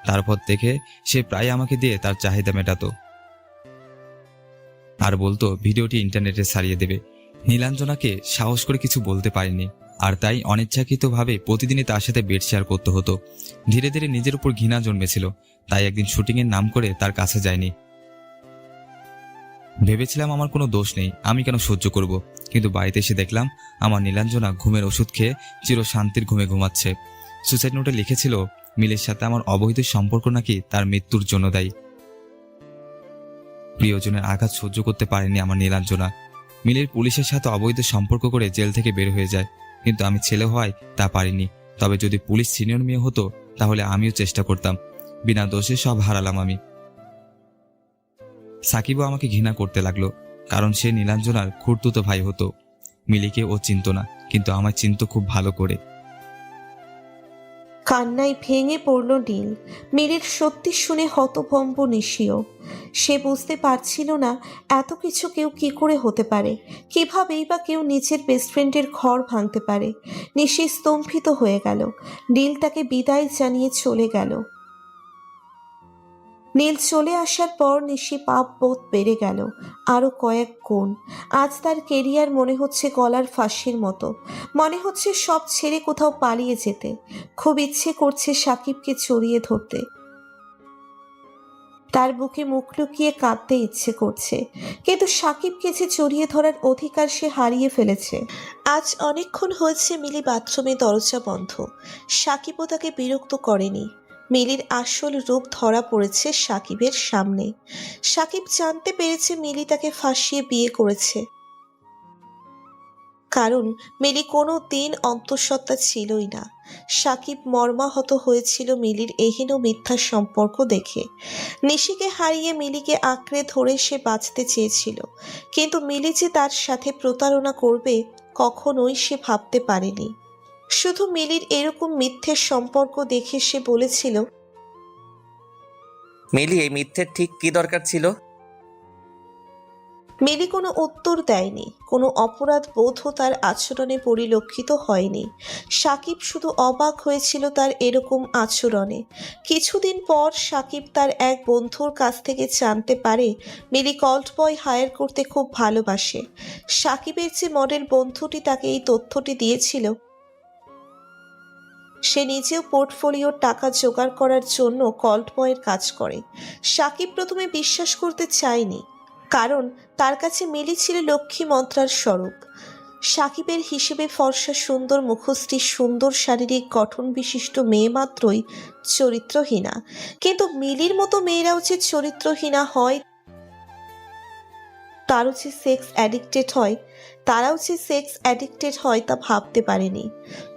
Speaker 6: তারপর থেকে সে প্রায় আমাকে দিয়ে তার চাহিদা মেটাতো আর বলতো ভিডিওটি ইন্টারনেটে ছাড়িয়ে দেবে। নীলাঞ্জনাকে সাহস করে কিছু বলতে পারিনি, আর তাই অনিচ্ছাকৃতভাবে প্রতিদিনই তার সাথে বেড শেয়ার করতে হতো। ধীরে ধীরে নিজের উপর ঘৃণা জন্মেছিল, তাই একদিন শুটিংয়ের নাম করে তার কাছে যায়নি। ভেবেছিলাম আমার কোনো দোষ নেই, আমি কেন সহ্য করব, কিন্তু বাড়িতে এসে দেখলাম আমার নীলাঞ্জনা ঘুমের ওষুধ খেয়ে চির শান্তির ঘুমে ঘুমাচ্ছে। সুসাইড নোটে লিখেছিল মিলের সাথে আমার অবৈধ সম্পর্ক নাকি তার মৃত্যুর জন্য দায়ী। প্রিয়জনের আঘাত সহ্য করতে পারেনি আমার নীলাঞ্জনা। মিলের পুলিশের সাথে অবৈধ সম্পর্ক করে জেল থেকে বের হয়ে যায়, কিন্তু আমি ছেলে হওয়ায় তা পারিনি। তবে যদি পুলিশ সিনিয়র মেয়ে হতো তাহলে আমিও চেষ্টা করতাম। বিনা দোষে সব হারালাম আমি। সাকিবও আমাকে ঘৃণা করতে লাগলো, কারণ সে নীলাঞ্জনার খুড়তুতো ভাই হতো। মিলিকে ও চিনত না, কিন্তু আমার চিনত খুব ভালো করে।
Speaker 3: কান্নায় ভেঙে পড়ল নীল। মিলির সত্যি শুনে হতভম্ব নিশিও। সে বুঝতে পারছিল না এত কিছু কেউ কি করে হতে পারে, কিভাবেই বা কেউ নিজের বেস্ট ফ্রেন্ডের ঘর ভাঙতে পারে। নিশি স্তম্ভিত হয়ে গেল। নীল তাকে বিদায় জানিয়ে চলে গেল। নীল চলে আসার পর নিশি পাপ বোধ বেড়ে গেল আরো কয়েক গুণ। আজ তার কেরিয়ার মনে হচ্ছে গলার ফাঁসির মতো। মনে হচ্ছে সব ছেড়ে কোথাও পালিয়ে যেতে। খুব ইচ্ছে করছে সাকিবকে জড়িয়ে ধরতে। তার বুকে মুখ লুকিয়ে কাঁদতে ইচ্ছে করছে, কিন্তু সাকিবকে যে জড়িয়ে ধরার অধিকার সে হারিয়ে ফেলেছে। আজ অনেকক্ষণ হয়েছে মিলি বাথরুমে দরজা বন্ধ। সাকিবও তাকে বিরক্ত করেনি। মিলির আসল রূপ ধরা পড়েছে সাকিবের সামনে। সাকিব জানতে পেরেছে মিলি তাকে ফাঁসিয়ে বিয়ে করেছে, কারণ মিলি কোনো দিন অন্তঃসত্ত্বা ছিলই না। সাকিব মর্মাহত হয়েছিল মিলির এহেন মিথ্যা সম্পর্ক দেখে। নিশিকে হারিয়ে মিলিকে আঁকড়ে ধরে সে বাঁচতে চেয়েছিল, কিন্তু মিলি যে তার সাথে প্রতারণা করবে কখনোই সে ভাবতে পারেনি। শুধু মিলির এরকম মিথ্যের সম্পর্ক দেখে সে বলেছিল,
Speaker 2: মিলি, এই মিথ্যের ঠিক কি দরকার ছিল?
Speaker 3: মিলি কোনো উত্তর দেয়নি। কোনো অপরাধ বোধও তার আচরণে পরিলক্ষিত হয়নি। সাকিব শুধু অবাক হয়েছিল তার এরকম আচরণে। কিছুদিন পর সাকিব তার এক বন্ধুর কাছ থেকে জানতে পারে মিলি কল্ট বয় হায়ার করতে খুব ভালোবাসে। সাকিবের যে মডেল বন্ধুটি তাকে এই তথ্যটি দিয়েছিল, সে নিজেও পোর্টফোলিওর টাকা জোগাড় করার জন্য কল্ট বয়ের কাজ করে। সাকিব প্রথমে বিশ্বাস করতে চায়নি, কারণ তার কাছে মিলি ছিল লক্ষ্মী মন্ত্রার স্বরূপ। সাকিবের হিসেবে ফর্সা সুন্দর মুখশ্রী, সুন্দর শারীরিক গঠন বিশিষ্ট মেয়ে মাত্রই চরিত্রহীনা, কিন্তু মিলির মতো মেয়েরাও যে চরিত্রহীনা হয়, তারাও যে সেক্স অ্যাডিক্টেড হয় তা ভাবতে পারেনি।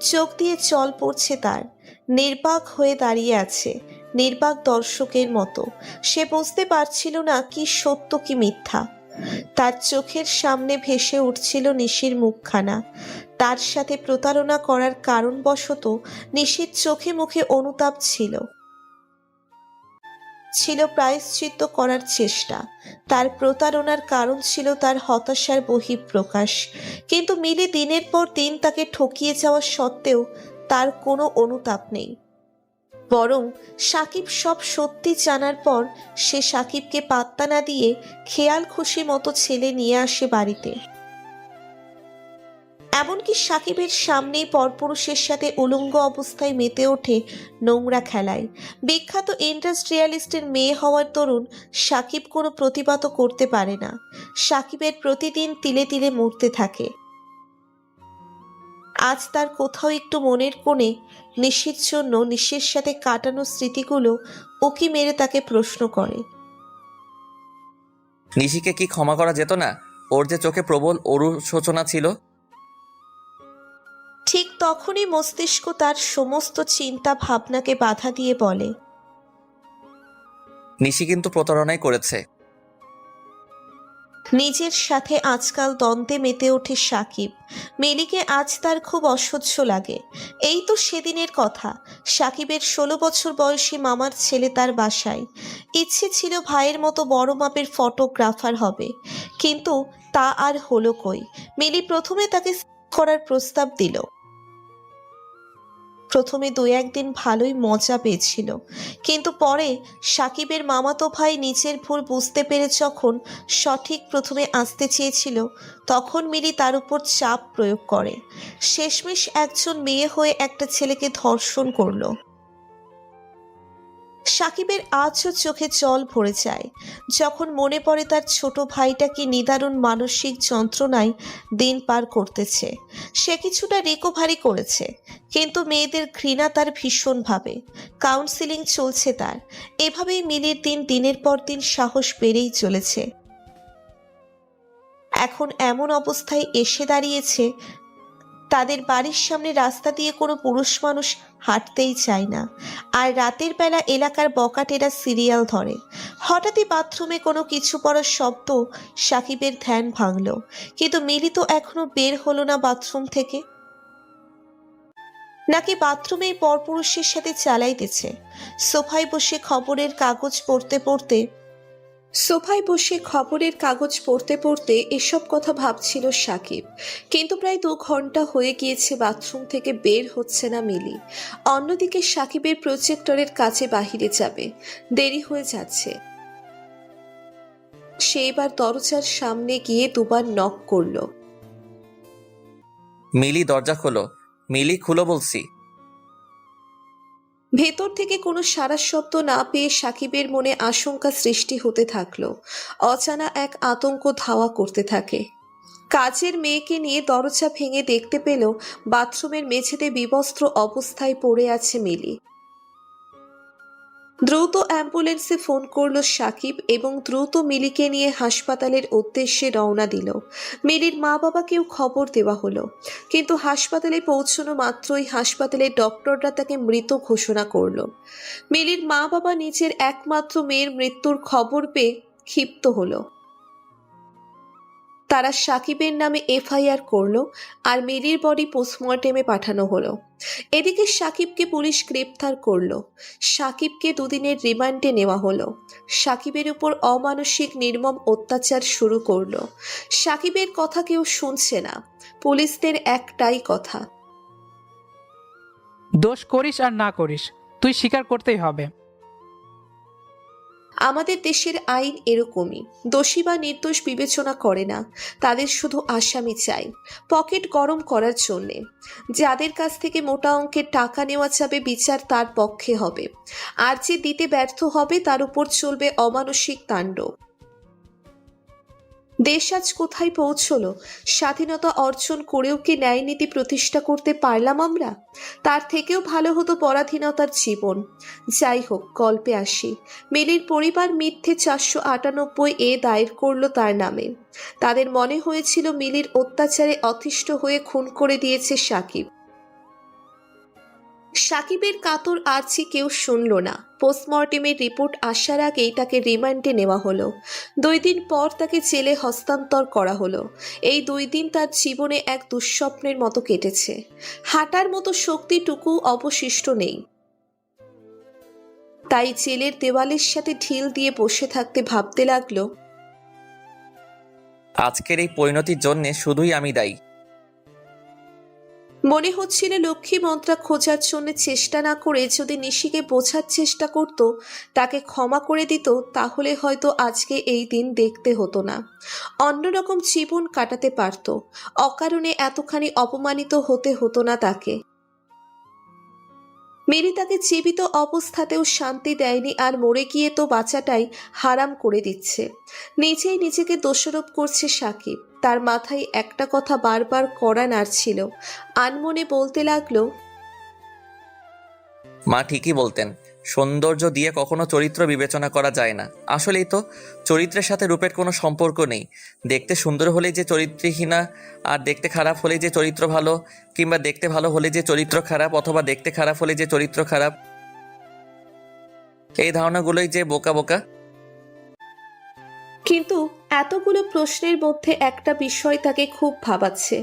Speaker 3: চোখ দিয়ে জল পড়ছে তার। নির্বাক হয়ে দাঁড়িয়ে আছে, নির্বাক দর্শকের মতো। সে বুঝতে পারছিল না কি সত্য কি মিথ্যা। তার চোখের সামনে ভেসে উঠছিল নিশির মুখখানা। তার সাথে প্রতারণা করার কারণবশত নিশির চোখে মুখে অনুতাপ ছিল প্রায়শ্চিত্ত করার চেষ্টা। তার প্রতারণার কারণ ছিল তার হতাশার বহিঃপ্রকাশ। কিন্তু মিলি দিনের পর দিন তাকে ঠকিয়ে যাওয়া সত্ত্বেও তার কোনো অনুতাপ নেই। বরং সাকিব সব সত্যি জানার পর সে সাকিবকে পাত্তা না দিয়ে খেয়াল খুশি মতো ছেলে নিয়ে আসে বাড়িতে। এমনকি সাকিবের সামনেই পরপুরুষের সাথে উলঙ্গ অবস্থায় মেতে ওঠে নোংরা খেলায়। বিখ্যাত ইন্ডাস্ট্রিয়ালিস্টের মেয়ে হওয়ার দরুন সাকিব কোনো প্রতিবাদও করতে পারে না। সাকিবের প্রতিদিন তিলে তিলে মরতে থাকে। আজ তার কোথাও একটু মনের কোণে নিশির জন্য, নিশির সাথে কাটানো স্মৃতিগুলো উকি মেরে তাকে প্রশ্ন করে,
Speaker 2: নিশিকে কি ক্ষমা করা যেত না? ওর যে চোখে প্রবল অনুশোচনা ছিল।
Speaker 3: ঠিক তখনই মস্তিষ্ক তার সমস্ত চিন্তা ভাবনাকে বাধা দিয়ে বলে,
Speaker 2: নিশি কিন্তু প্রতারণাই করেছে।
Speaker 3: নিজের সাথে আজকাল দ্বন্দ্বে মেতে ওঠে সাকিব। মিলিকে আজ তার খুব অসহ্য লাগে। এই তো সেদিনের কথা, সাকিবের 16 বছর বয়সী মামার ছেলে তার বাসায়। ইচ্ছে ছিল ভাইয়ের মতো বড় মাপের ফটোগ্রাফার হবে, কিন্তু তা আর হলো কই। মিলি প্রথমে তাকে করার প্রস্তাব দিল। প্রথমে 2-1 দিন ভালোই মজা পেয়েছিল, কিন্তু পরে সাকিবের মামাতো ভাই নিজের ভুল বুঝতে পেরে যখন সঠিক প্রথমে আসতে চেয়েছিল, তখন মিলি তার উপর চাপ প্রয়োগ করে। শেষমেশ একজন মেয়ে হয়ে একটা ছেলেকে ধর্ষণ করলো। সাকিবের আজও চোখে জল ভরে যায় যখন মনে পড়ে তার ছোট ভাইটা কি নিদারুণ মানসিক যন্ত্রণায় দিন পার করতেছে। সে কিছুটা রিকভারি করেছে, কিন্তু মেয়েদের ঘৃণা তার ভীষণভাবে। কাউন্সিলিং চলছে তার। এভাবেই মিলির দিনের পর দিন সাহস বেড়েই চলেছে। এখন এমন অবস্থায় এসে দাঁড়িয়েছে তাদের বাড়ির সামনে রাস্তা দিয়ে কোনো পুরুষ মানুষ হাঁটতেই চায় না। আর রাতের বেলা এলাকার বকাটেরা সিরিয়াল ধরে। হঠাৎই বাথরুমে কোনো কিছু পড়ার শব্দ সাকিবের ধ্যান ভাঙল, কিন্তু মিলি তো এখনো বের হলো না বাথরুম থেকে। নাকি বাথরুমেই পরপুরুষের সাথে চালাইতেছে। সোফায় বসে খবরের কাগজ পড়তে পড়তে এসব কথা ভাবছিল সাকিব। কিন্তু প্রায় 2 ঘন্টা হয়ে গিয়েছে বাথরুম থেকে বের হচ্ছে না মিলি। অন্যদিকে সাকিবের প্রজেক্টরের কাছে বাহিরে যাবে, দেরি হয়ে যাচ্ছে। সে এবার দরজার সামনে গিয়ে 2 বার নক করলো।
Speaker 2: মিলি, দরজা খোলো। মিলি, খুলো বলছি।
Speaker 3: ভেতর থেকে কোনো সাড়া শব্দ না পেয়ে সাকিবের মনে আশঙ্কা সৃষ্টি হতে থাকলো। অজানা এক আতঙ্ক ধাওয়া করতে থাকে। কাজের মেয়েকে নিয়ে দরজা ভেঙে দেখতে পেল বাথরুমের মেঝেতে বিবস্ত্র অবস্থায় পড়ে আছে মিলি। দ্রুত অ্যাম্বুলেন্সে ফোন করলো সাকিব এবং দ্রুত মিলিকে নিয়ে হাসপাতালের উদ্দেশ্যে রওনা দিল। মিলির মা বাবাকেও খবর দেওয়া হলো, কিন্তু হাসপাতালে পৌঁছানো মাত্রই হাসপাতালের ডক্টররা তাকে মৃত ঘোষণা করলো। মিলির মা বাবা নিজের একমাত্র মেয়ের মৃত্যুর খবর পেয়ে ক্ষিপ্ত হলো। তারা সাকিবের নামে এফআইআর করলো আর মিলির বডি পোস্টমর্টেমে পাঠানো হলো। এদিকে সাকিবকে পুলিশ গ্রেপ্তার করলো। সাকিবকে 2 দিনের রিমান্ডে নেওয়া হলো। সাকিবের উপর অমানসিক নির্মম অত্যাচার শুরু করলো। সাকিবের কথা কেউ শুনছে না। পুলিশদের একটাই কথা,
Speaker 7: দোষ করিস আর না করিস, তুই স্বীকার করতেই হবে।
Speaker 3: আমাদের দেশের আইন এরকমই, দোষী বা নির্দোষ বিবেচনা করে না, তাদের শুধু আসামি চাই পকেট গরম করার জন্যে। যাদের কাছ থেকে মোটা অঙ্কের টাকা নেওয়া যাবে বিচার তার পক্ষে হবে, আর যে দিতে ব্যর্থ হবে তার উপর চলবে অমানসিক তাণ্ডব। দেশ আজ কোথায় পৌঁছলো? স্বাধীনতা অর্জন করেও কি ন্যায়নীতি প্রতিষ্ঠা করতে পারলাম আমরা? তার থেকেও ভালো হতো পরাধীনতার জীবন। যাই হোক, গল্পে আসি। মিলির পরিবার মিথ্যে 498 দায়ের করলো তার নামে। তাদের মনে হয়েছিল মিলির অত্যাচারে অতিষ্ঠ হয়ে খুন করে দিয়েছে সাকিব। সাকিবের কাতর আর্জি কেউ শুনল না। পোস্টমর্টেমের রিপোর্ট আসার আগেই তাকে রিমান্ডে নেওয়া হলো। 2 দিন পর তাকে জেলে হস্তান্তর করা হলো। এই 2 দিন তার জীবনে এক দুঃস্বপ্নের মতো কেটেছে। হাঁটার মতো শক্তিটুকু অবশিষ্ট নেই। তাই জেলের দেওয়ালের সাথে ঢিল দিয়ে বসে থাকতে ভাবতে লাগলো,
Speaker 2: আজকের এই পরিণতির জন্যে শুধুই আমি দায়ী।
Speaker 3: মনে হচ্ছিল লক্ষ্মী মন্ত্রা খোঁজার জন্য চেষ্টা না করে যদি নিশিকে বোঝার চেষ্টা করত, তাকে ক্ষমা করে দিত, তাহলে হয়তো আজকে এই দিন দেখতে হতো না। অন্যরকম জীবন কাটাতে পারত। অকারণে এতখানি অপমানিত হতে হতো না তাকে। মিলি তাকে জীবিত অবস্থাতেও শান্তি দেয়নি, আর মরে গিয়ে তো বাঁচাটাই হারাম করে দিচ্ছে। নিজেই নিজেকে দোষারোপ করছে সাকিব। তার মাথায় একটা কথা বারবার কড়া নাড়ছিল। আনমনে বলতে লাগলো,
Speaker 2: মা ঠিকই বলতেন, সৌন্দর্য দিয়ে কখনো চরিত্র বিবেচনা করা যায় না। আসলেই তো, চরিত্রের সাথে রূপের কোনো সম্পর্ক নেই। দেখতে সুন্দর হলেই যে চরিত্রহীনা, আর দেখতে খারাপ হলেই যে চরিত্র ভালো, কিংবা দেখতে ভালো হলে যে চরিত্র খারাপ, অথবা দেখতে খারাপ হলে যে চরিত্র খারাপ। এই ধারণাগুলোই যে বোকা বোকা।
Speaker 3: কিন্তু এতগুলো প্রশ্নের মধ্যে একটা বিষয় তাকে খুব ভাবাচ্ছে।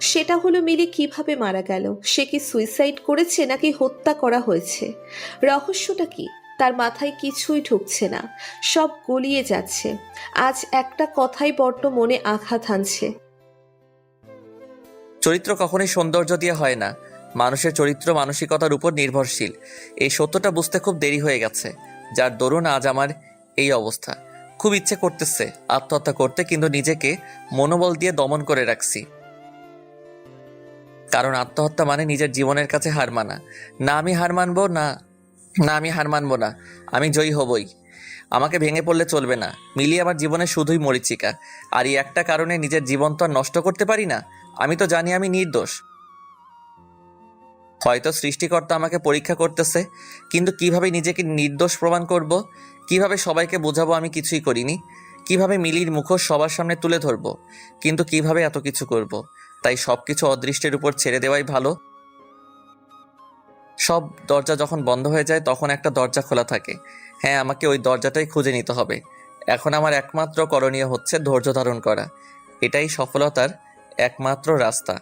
Speaker 3: সেটা হলো মিলি কিভাবে মারা গেল। সে কি সুইসাইড করেছে নাকি হত্যা করা হয়েছে? রহস্যটা কি? তার মাথায় কিছুই ঢুকছে না। সব গলিয়ে যাচ্ছে। আজ একটা কথাই বড্ড মনে আঘাত হানছে।
Speaker 2: চরিত্র কখনোই সৌন্দর্য দিয়ে হয় না। মানুষের চরিত্র মানসিকতার উপর নির্ভরশীল। এই সত্যটা বুঝতে খুব দেরি হয়ে গেছে, যার দরুন আজ আমার এই অবস্থা। খুব ইচ্ছে করতেছে আত্মহত্যা করতে, কিন্তু নিজেকে মনোবল দিয়ে দমন করে রাখছি। কারণ আত্মহত্যা মানে নিজের জীবনের কাছে হার মানা। না আমি হার মানবো না, আমি হার মানবো না, আমি জয়ী হবই। আমাকে ভেঙে পড়লে চলবে না। মিলি আমার জীবনে শুধুই মরীচিকা, আর এই একটা কারণে নিজের জীবন তো আর নষ্ট করতে পারি না। আমি তো জানি আমি নির্দোষ। হয়তো সৃষ্টিকর্তা আমাকে পরীক্ষা করতেছে, কিন্তু কিভাবে নিজেকে নির্দোষ প্রমাণ করব? কিভাবে সবাইকে বোঝাবো আমি কিছুই করিনি? কিভাবে মিলির মুখোশ সবার সামনে তুলে ধরবো? কিন্তু কিভাবে এত কিছু করব? তাই সবকিছু অদৃষ্টের উপর ছেড়ে দেওয়াই ভালো। সব দরজা যখন বন্ধ হয়ে যায় তখন একটা দরজা খোলা থাকে। হ্যাঁ, আমাকে ওই দরজাটাই খুঁজে নিতে হবে। এখন আমার একমাত্র করণীয় হচ্ছে ধৈর্য ধারণ করা। এটাই সফলতার একমাত্র রাস্তা।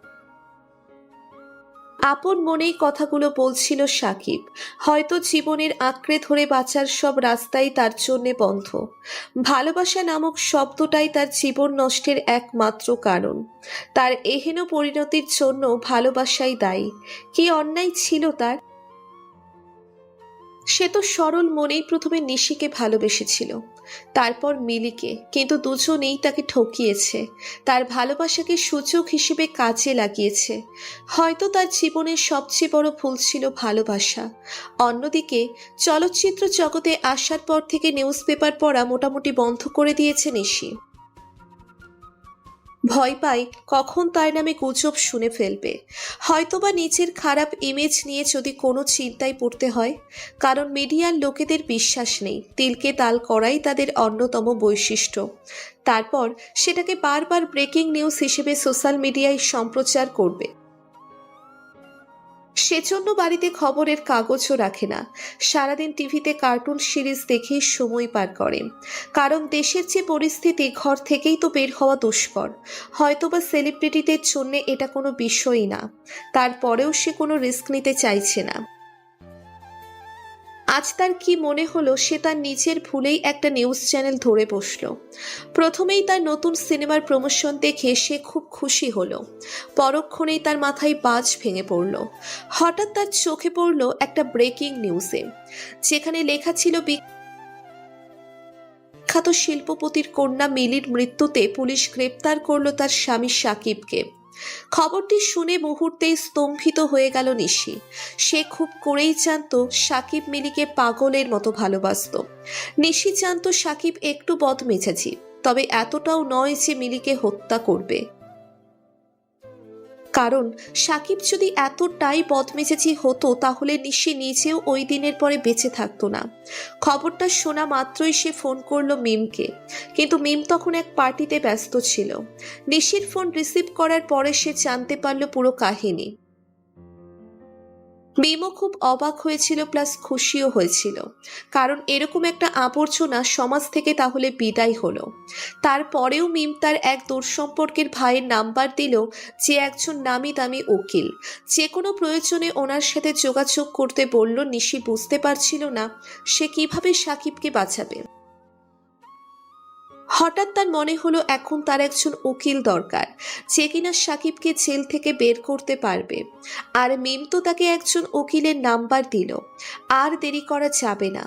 Speaker 3: আপন মনেই কথাগুলো বলছিল সাকিব। হয়তো জীবনের আঁকড়ে ধরে বাঁচার সব রাস্তাই তার জন্যে বন্ধ। ভালোবাসা নামক শব্দটাই তার জীবন নষ্টের একমাত্র কারণ। তার এহেন পরিণতির জন্য ভালোবাসাই দায়ী। কি অন্যায় ছিল তার? সে তো সরল মনেই প্রথমে নিশিকে ভালোবেসেছিল, তারপর মিলিকে, কিন্তু দুজনেই তাকে ঠকিয়েছে। তার ভালোবাসাকে সূচক হিসেবে কাজে লাগিয়েছে। হয়তো তার জীবনের সবচেয়ে বড় ভুল ছিল ভালোবাসা। অন্যদিকে চলচ্চিত্র জগতে আসার পর থেকে নিউজ পেপার পড়া মোটামুটি বন্ধ করে দিয়েছে নিশি। ভয় পায় কখন তার নামে গুজব শুনে ফেলবে, হয়তোবা নিজের খারাপ ইমেজ নিয়ে যদি কোনো চিন্তায় পড়তে হয়। কারণ মিডিয়ার লোকেদের বিশ্বাস নেই, তিলকে তাল করাই তাদের অন্যতম বৈশিষ্ট্য। তারপর সেটাকে বারবার ব্রেকিং নিউজ হিসেবে সোশ্যাল মিডিয়ায় সম্প্রচার করবে। সেজন্য বাড়িতে খবরের কাগজও রাখে না, সারাদিন টিভিতে কার্টুন সিরিজ দেখেই সময় পার করে। কারণ দেশের যে পরিস্থিতি, ঘর থেকেই তো বের হওয়া দুষ্কর। হয়তোবা সেলিব্রিটিদের জন্য এটা কোনো বিষয়ই না, তারপরেও সে কোনো রিস্ক নিতে চাইছে না। আজ তার কি মনে হলো, সে তার নিজের ভুলেই একটা নিউজ চ্যানেল ধরে বসলো। প্রথমেই তার নতুন সিনেমার প্রমোশন দেখে সে খুব খুশি হলো, পরক্ষণেই তার মাথায় বাজ ভেঙে পড়ল। হঠাৎ তার চোখে পড়ল একটা ব্রেকিং নিউজে, যেখানে লেখা ছিল বিখ্যাত শিল্পপতির কন্যা মিলির মৃত্যুতে পুলিশ গ্রেপ্তার করলো তার স্বামী সাকিবকে। খবরটি শুনে মুহূর্তেই স্তম্ভিত হয়ে গেল নিশি। সে খুব করেই জানতো সাকিব মিলিকে পাগলের মতো ভালোবাসত। নিশি জানতো সাকিব একটু বদমেজাজি, তবে এতটাও নয় যে মিলিকে হত্যা করবে। কারণ সাকিব যদি এতটাই বদমেজাজি হতো তাহলে নিশি নিজেও ওই দিনের পরে বেঁচে থাকতো না। খবরটা শোনা মাত্রই সে ফোন করলো মিমকে, কিন্তু মিম তখন এক পার্টিতে ব্যস্ত ছিল। নিশির ফোন রিসিভ করার পরে সে জানতে পারল পুরো কাহিনী। মিমও খুব অবাক হয়েছিল, প্লাস খুশিও হয়েছিল। কারণ এরকম একটা আবর্জনা সমাজ থেকে তাহলে বিদায় হলো। তারপরেও মিম তার এক দূরসম্পর্কের ভাইয়ের নাম্বার দিল, যে একজন নামি দামি উকিল। যে কোনো প্রয়োজনে ওনার সাথে যোগাযোগ করতে বলল। নিশি বুঝতে পারছিল না সে কিভাবে সাকিবকে বাঁচাবে। হঠাৎ তার মনে হলো এখন তার একজন উকিল দরকার, যে কিনা সাকিবকে জেল থেকে বের করতে পারবে। আর মিম তো তাকে একজন উকিলের নাম্বার দিল। আর দেরি করা যাবে না,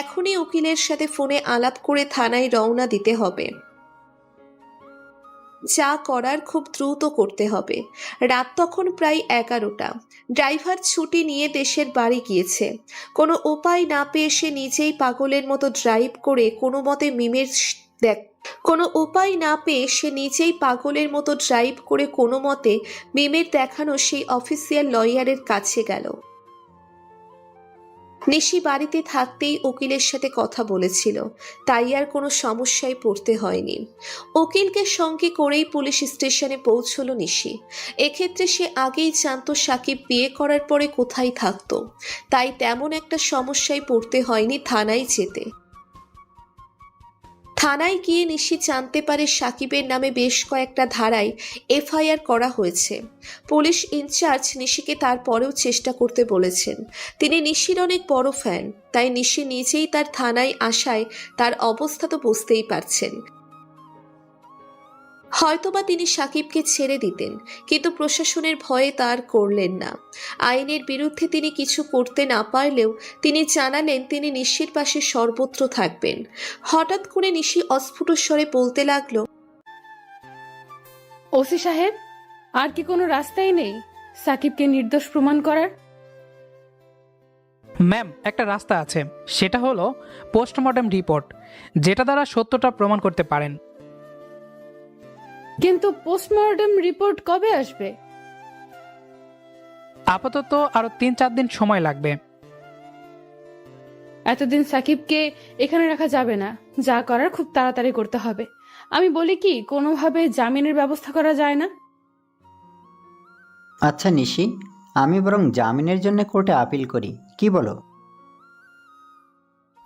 Speaker 3: এখনই উকিলের সাথে ফোনে আলাপ করে থানায় রওনা দিতে হবে। যা করার খুব দ্রুত করতে হবে। রাত তখন প্রায় 11টা। ড্রাইভার ছুটি নিয়ে দেশের বাড়ি গিয়েছে। কোনো উপায় না পেয়ে সে নিজেই পাগলের মতো ড্রাইভ করে কোনো মতে মিমের দেখানো সেই অফিসিয়াল লয়ারের কাছে গেল। নিশি বাড়িতে থাকতেই উকিলের সাথে কথা বলেছিল, তাই আর কোনো সমস্যায় পড়তে হয়নি। উকিলকে সঙ্গে করেই পুলিশ স্টেশনে পৌঁছলো নিশি। এক্ষেত্রে সে আগেই জানতো সাকিব বিয়ে করার পরে কোথায় থাকতো, তাই তেমন একটা সমস্যায় পড়তে হয়নি থানায় যেতে। থানায় গিয়ে নিশি জানতে পারে সাকিবের নামে বেশ কয়েকটা ধারায় এফআইআর করা হয়েছে। পুলিশ ইনচার্জ নিশিকে তারপরেও চেষ্টা করতে বলেছেন। তিনি নিশির অনেক বড় ফ্যান, তাই নিশি নিজেই তার থানায় আসায় তার অবস্থা তো বুঝতেই পারছেন। হয়তোবা তিনি সাকিবকে ছেড়ে দিতেন, কিন্তু প্রশাসনের ভয়ে তার করলেন না। আইনের বিরুদ্ধে তিনি কিছু করতে না পারলেও তিনি জানালেন তিনি নিশির পাশে সর্বত্র থাকবেন। হঠাৎ করে নিশি অস্ফুট স্বরে বলতে লাগলো,
Speaker 8: ওসি সাহেব, আর কি কোনো রাস্তাই নেই সাকিবকে নির্দোষ প্রমাণ করার?
Speaker 7: ম্যাম, একটা রাস্তা আছে, সেটা হলো পোস্টমর্টম রিপোর্ট, যেটা দ্বারা সত্যটা প্রমাণ করতে পারেন।
Speaker 8: কিন্তু পোস্টমর্টম রিপোর্ট কবে আসবে?
Speaker 7: আপাতত আরো 3-4 দিন সময় লাগবে।
Speaker 8: এতদিন সাকিবকে এখানে রাখা যাবে না, যা করার খুব তাড়াতাড়ি করতে হবে। আমি বলি কি, কোনোভাবে জামিনের ব্যবস্থা করা যায় না?
Speaker 9: আচ্ছা নিশি, আমি বরং জামিনের জন্য কোর্টে আপিল করি, কি বলো?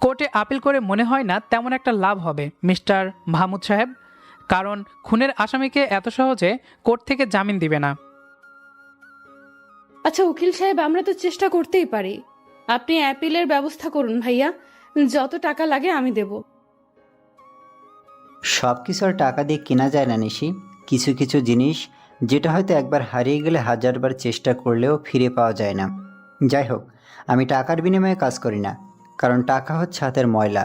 Speaker 7: কোর্টে আপিল করে মনে হয় না তেমন একটা লাভ হবে মিস্টার মাহমুদ সাহেব, কারণ খুনের আসামিকে এত সহজে কোর্ট থেকে জামিন দিবে না।
Speaker 8: আচ্ছা উকিল সাহেব, আমরা তো চেষ্টা করতেই পারি। আপনি অ্যাপিলের ব্যবস্থা করুন ভাইয়া, যত টাকা লাগে আমি দেব।
Speaker 9: সব কিছু আর টাকা দিয়ে কেনা যায় না নিশি। কিছু কিছু জিনিস যেটা হয়তো একবার হারিয়ে গেলে হাজারবার চেষ্টা করলেও ফিরে পাওয়া যায় না। যাই হোক, আমি টাকার বিনিময়ে কাজ করি না, কারণ টাকা হচ্ছে হাতের ময়লা,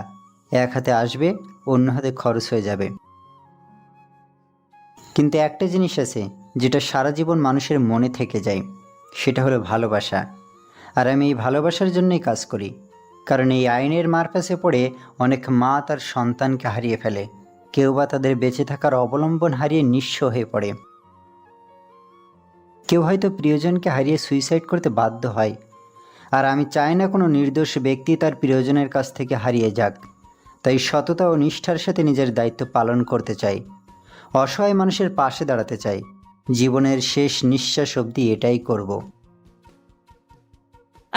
Speaker 9: এক হাতে আসবে অন্য হাতে খরচ হয়ে যাবে। কিন্তু একটা জিনিস আছে যেটা সারা জীবন মানুষের মনে থেকে যায়, সেটা হলো ভালোবাসা। আর আমি এই ভালোবাসার জন্যই কাজ করি, কারণ এই আইনের মারপ্যাচে পড়ে অনেক মা তার সন্তানকে হারিয়ে ফেলে, কেউ বা তাদের বেঁচে থাকার অবলম্বন হারিয়ে নিঃস্ব হয়ে পড়ে, কেউ হয়তো প্রিয়জনকে হারিয়ে সুইসাইড করতে বাধ্য হয়। আর আমি চাই না কোনো নির্দোষ ব্যক্তি তার প্রিয়জনের কাছ থেকে হারিয়ে যাক। তাই সততা ও নিষ্ঠার সাথে নিজের দায়িত্ব পালন করতে চাই, অসহায় মানুষের পাশে দাঁড়াতে চাই। জীবনের শেষ নিঃশ্বাস অবধি এটাই করব।